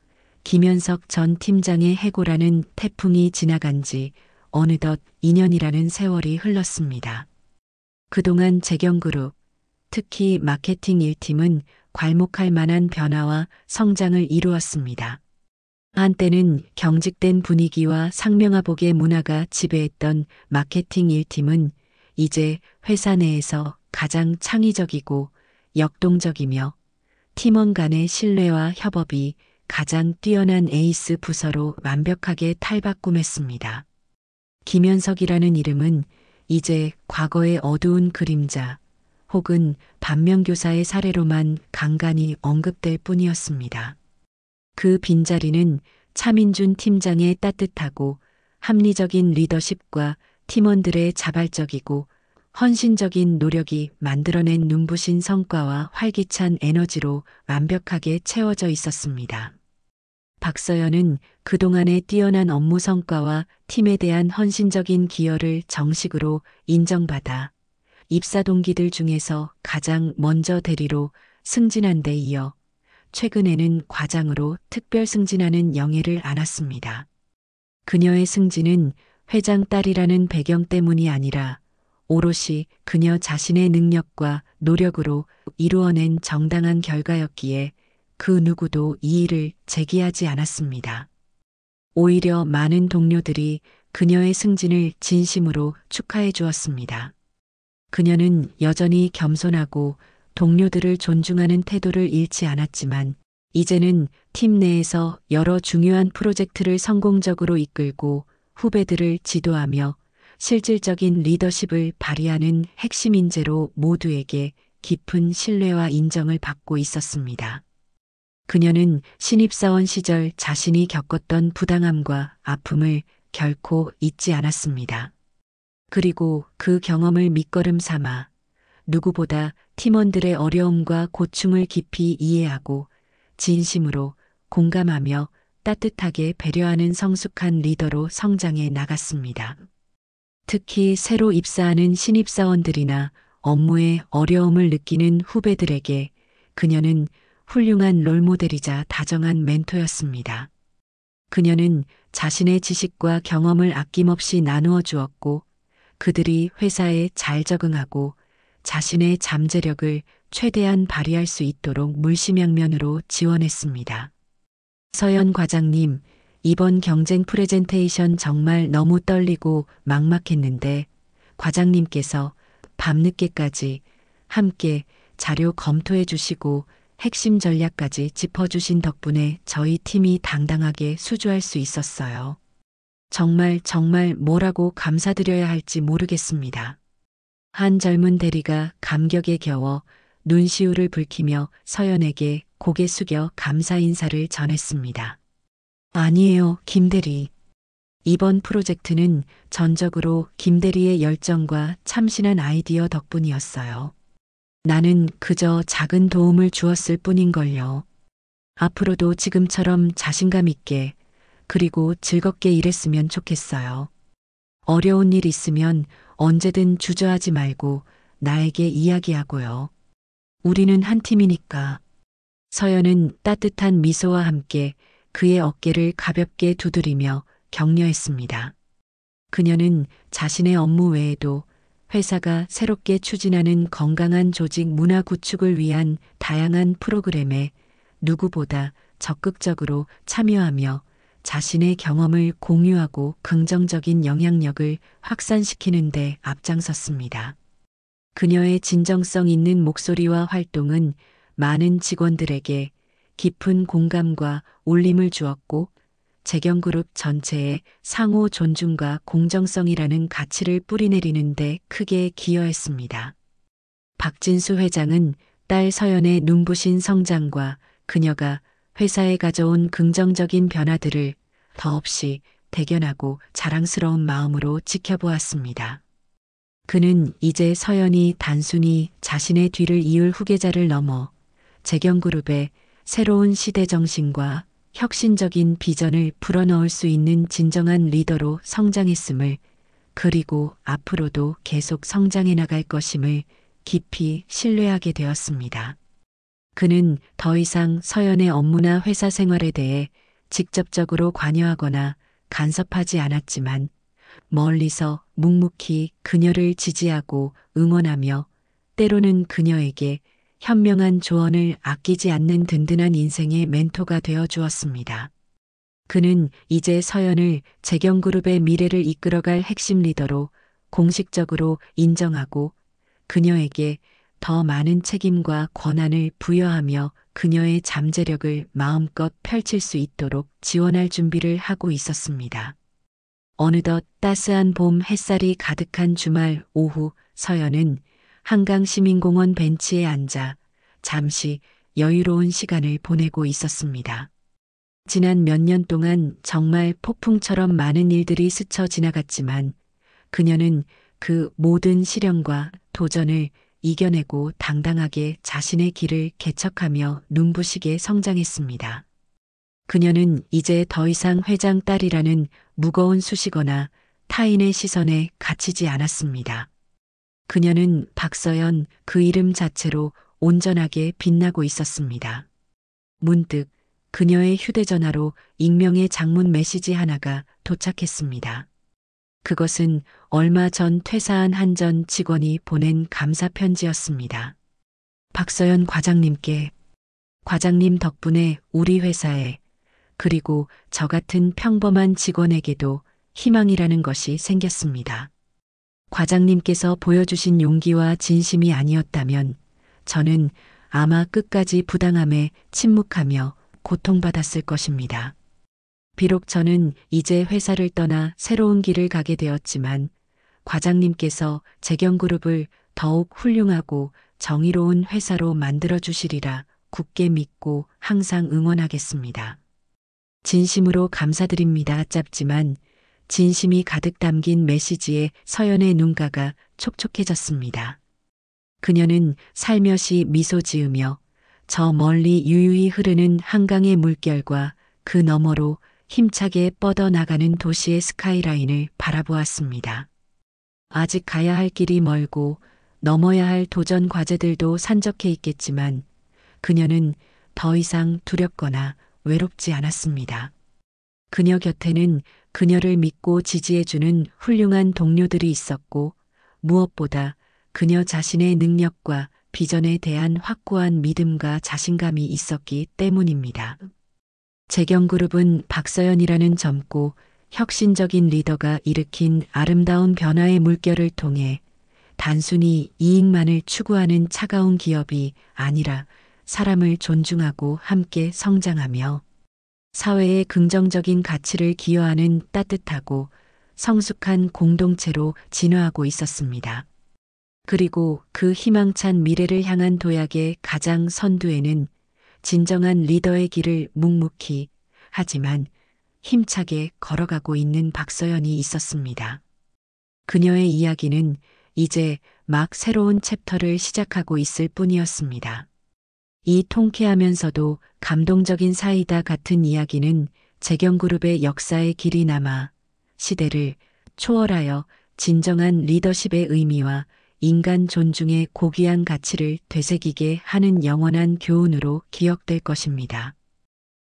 김현석 전 팀장의 해고라는 태풍이 지나간 지 어느덧 2년이라는 세월이 흘렀습니다. 그동안 재경그룹, 특히 마케팅 1팀은 괄목할 만한 변화와 성장을 이루었습니다. 한때는 경직된 분위기와 상명하복의 문화가 지배했던 마케팅 1팀은 이제 회사 내에서 가장 창의적이고 역동적이며 팀원 간의 신뢰와 협업이 가장 뛰어난 에이스 부서로 완벽하게 탈바꿈했습니다. 김현석이라는 이름은 이제 과거의 어두운 그림자 혹은 반면교사의 사례로만 간간히 언급될 뿐이었습니다. 그 빈자리는 차민준 팀장의 따뜻하고 합리적인 리더십과 팀원들의 자발적이고 헌신적인 노력이 만들어낸 눈부신 성과와 활기찬 에너지로 완벽하게 채워져 있었습니다. 박서연은 그동안의 뛰어난 업무 성과와 팀에 대한 헌신적인 기여를 정식으로 인정받아 입사 동기들 중에서 가장 먼저 대리로 승진한 데 이어 최근에는 과장으로 특별 승진하는 영예를 안았습니다. 그녀의 승진은 회장 딸이라는 배경 때문이 아니라 오롯이 그녀 자신의 능력과 노력으로 이루어낸 정당한 결과였기에 그 누구도 이의를 제기하지 않았습니다. 오히려 많은 동료들이 그녀의 승진을 진심으로 축하해 주었습니다. 그녀는 여전히 겸손하고 동료들을 존중하는 태도를 잃지 않았지만 이제는 팀 내에서 여러 중요한 프로젝트를 성공적으로 이끌고 후배들을 지도하며 실질적인 리더십을 발휘하는 핵심 인재로 모두에게 깊은 신뢰와 인정을 받고 있었습니다. 그녀는 신입사원 시절 자신이 겪었던 부당함과 아픔을 결코 잊지 않았습니다. 그리고 그 경험을 밑거름 삼아 누구보다 팀원들의 어려움과 고충을 깊이 이해하고 진심으로 공감하며 따뜻하게 배려하는 성숙한 리더로 성장해 나갔습니다. 특히 새로 입사하는 신입사원들이나 업무에 어려움을 느끼는 후배들에게 그녀는 훌륭한 롤모델이자 다정한 멘토였습니다. 그녀는 자신의 지식과 경험을 아낌없이 나누어 주었고 그들이 회사에 잘 적응하고 자신의 잠재력을 최대한 발휘할 수 있도록 물심양면으로 지원했습니다. 서연 과장님, 이번 경쟁 프레젠테이션 정말 너무 떨리고 막막했는데 과장님께서 밤늦게까지 함께 자료 검토해 주시고 핵심 전략까지 짚어주신 덕분에 저희 팀이 당당하게 수주할 수 있었어요. 정말 뭐라고 감사드려야 할지 모르겠습니다. 한 젊은 대리가 감격에 겨워 눈시울을 붉히며 서연에게 고개 숙여 감사 인사를 전했습니다. 아니에요, 김 대리. 이번 프로젝트는 전적으로 김 대리의 열정과 참신한 아이디어 덕분이었어요. 나는 그저 작은 도움을 주었을 뿐인걸요. 앞으로도 지금처럼 자신감 있게 그리고 즐겁게 일했으면 좋겠어요. 어려운 일 있으면 언제든 주저하지 말고 나에게 이야기하고요. 우리는 한 팀이니까. 서연은 따뜻한 미소와 함께 그의 어깨를 가볍게 두드리며 격려했습니다. 그녀는 자신의 업무 외에도 회사가 새롭게 추진하는 건강한 조직 문화 구축을 위한 다양한 프로그램에 누구보다 적극적으로 참여하며 자신의 경험을 공유하고 긍정적인 영향력을 확산시키는 데 앞장섰습니다. 그녀의 진정성 있는 목소리와 활동은 많은 직원들에게 깊은 공감과 울림을 주었고 재경그룹 전체에 상호 존중과 공정성이라는 가치를 뿌리내리는 데 크게 기여했습니다. 박진수 회장은 딸 서연의 눈부신 성장과 그녀가 회사에 가져온 긍정적인 변화들을 더없이 대견하고 자랑스러운 마음으로 지켜보았습니다. 그는 이제 서연이 단순히 자신의 뒤를 이을 후계자를 넘어 재경그룹의 새로운 시대 정신과 혁신적인 비전을 불어넣을 수 있는 진정한 리더로 성장했음을 그리고 앞으로도 계속 성장해 나갈 것임을 깊이 신뢰하게 되었습니다. 그는 더 이상 서연의 업무나 회사 생활에 대해 직접적으로 관여하거나 간섭하지 않았지만 멀리서 묵묵히 그녀를 지지하고 응원하며 때로는 그녀에게 현명한 조언을 아끼지 않는 든든한 인생의 멘토가 되어 주었습니다. 그는 이제 서연을 재경그룹의 미래를 이끌어갈 핵심 리더로 공식적으로 인정하고 그녀에게 더 많은 책임과 권한을 부여하며 그녀의 잠재력을 마음껏 펼칠 수 있도록 지원할 준비를 하고 있었습니다. 어느덧 따스한 봄 햇살이 가득한 주말 오후 서연은 한강시민공원 벤치에 앉아 잠시 여유로운 시간을 보내고 있었습니다. 지난 몇 년 동안 정말 폭풍처럼 많은 일들이 스쳐 지나갔지만 그녀는 그 모든 시련과 도전을 이겨내고 당당하게 자신의 길을 개척하며 눈부시게 성장했습니다. 그녀는 이제 더 이상 회장 딸이라는 무거운 수식어나 타인의 시선에 갇히지 않았습니다. 그녀는 박서연 그 이름 자체로 온전하게 빛나고 있었습니다. 문득 그녀의 휴대전화로 익명의 장문 메시지 하나가 도착했습니다. 그것은 얼마 전 퇴사한 한 전 직원이 보낸 감사 편지였습니다. 박서연 과장님께, 과장님 덕분에 우리 회사에 그리고 저 같은 평범한 직원에게도 희망이라는 것이 생겼습니다. 과장님께서 보여주신 용기와 진심이 아니었다면 저는 아마 끝까지 부당함에 침묵하며 고통받았을 것입니다. 비록 저는 이제 회사를 떠나 새로운 길을 가게 되었지만 과장님께서 재경그룹을 더욱 훌륭하고 정의로운 회사로 만들어 주시리라 굳게 믿고 항상 응원하겠습니다. 진심으로 감사드립니다. 짧지만 진심이 가득 담긴 메시지에 서연의 눈가가 촉촉해졌습니다. 그녀는 살며시 미소 지으며 저 멀리 유유히 흐르는 한강의 물결과 그 너머로 힘차게 뻗어나가는 도시의 스카이라인을 바라보았습니다. 아직 가야 할 길이 멀고 넘어야 할 도전 과제들도 산적해 있겠지만 그녀는 더 이상 두렵거나 외롭지 않았습니다. 그녀 곁에는 그녀를 믿고 지지해주는 훌륭한 동료들이 있었고 무엇보다 그녀 자신의 능력과 비전에 대한 확고한 믿음과 자신감이 있었기 때문입니다. 재경그룹은 박서연이라는 젊고 혁신적인 리더가 일으킨 아름다운 변화의 물결을 통해 단순히 이익만을 추구하는 차가운 기업이 아니라 사람을 존중하고 함께 성장하며 사회에 긍정적인 가치를 기여하는 따뜻하고 성숙한 공동체로 진화하고 있었습니다. 그리고 그 희망찬 미래를 향한 도약의 가장 선두에는 진정한 리더의 길을 묵묵히 하지만 힘차게 걸어가고 있는 박서연이 있었습니다. 그녀의 이야기는 이제 막 새로운 챕터를 시작하고 있을 뿐이었습니다. 이 통쾌하면서도 감동적인 사이다 같은 이야기는 재경그룹의 역사의 길이 남아 시대를 초월하여 진정한 리더십의 의미와 인간 존중의 고귀한 가치를 되새기게 하는 영원한 교훈으로 기억될 것입니다.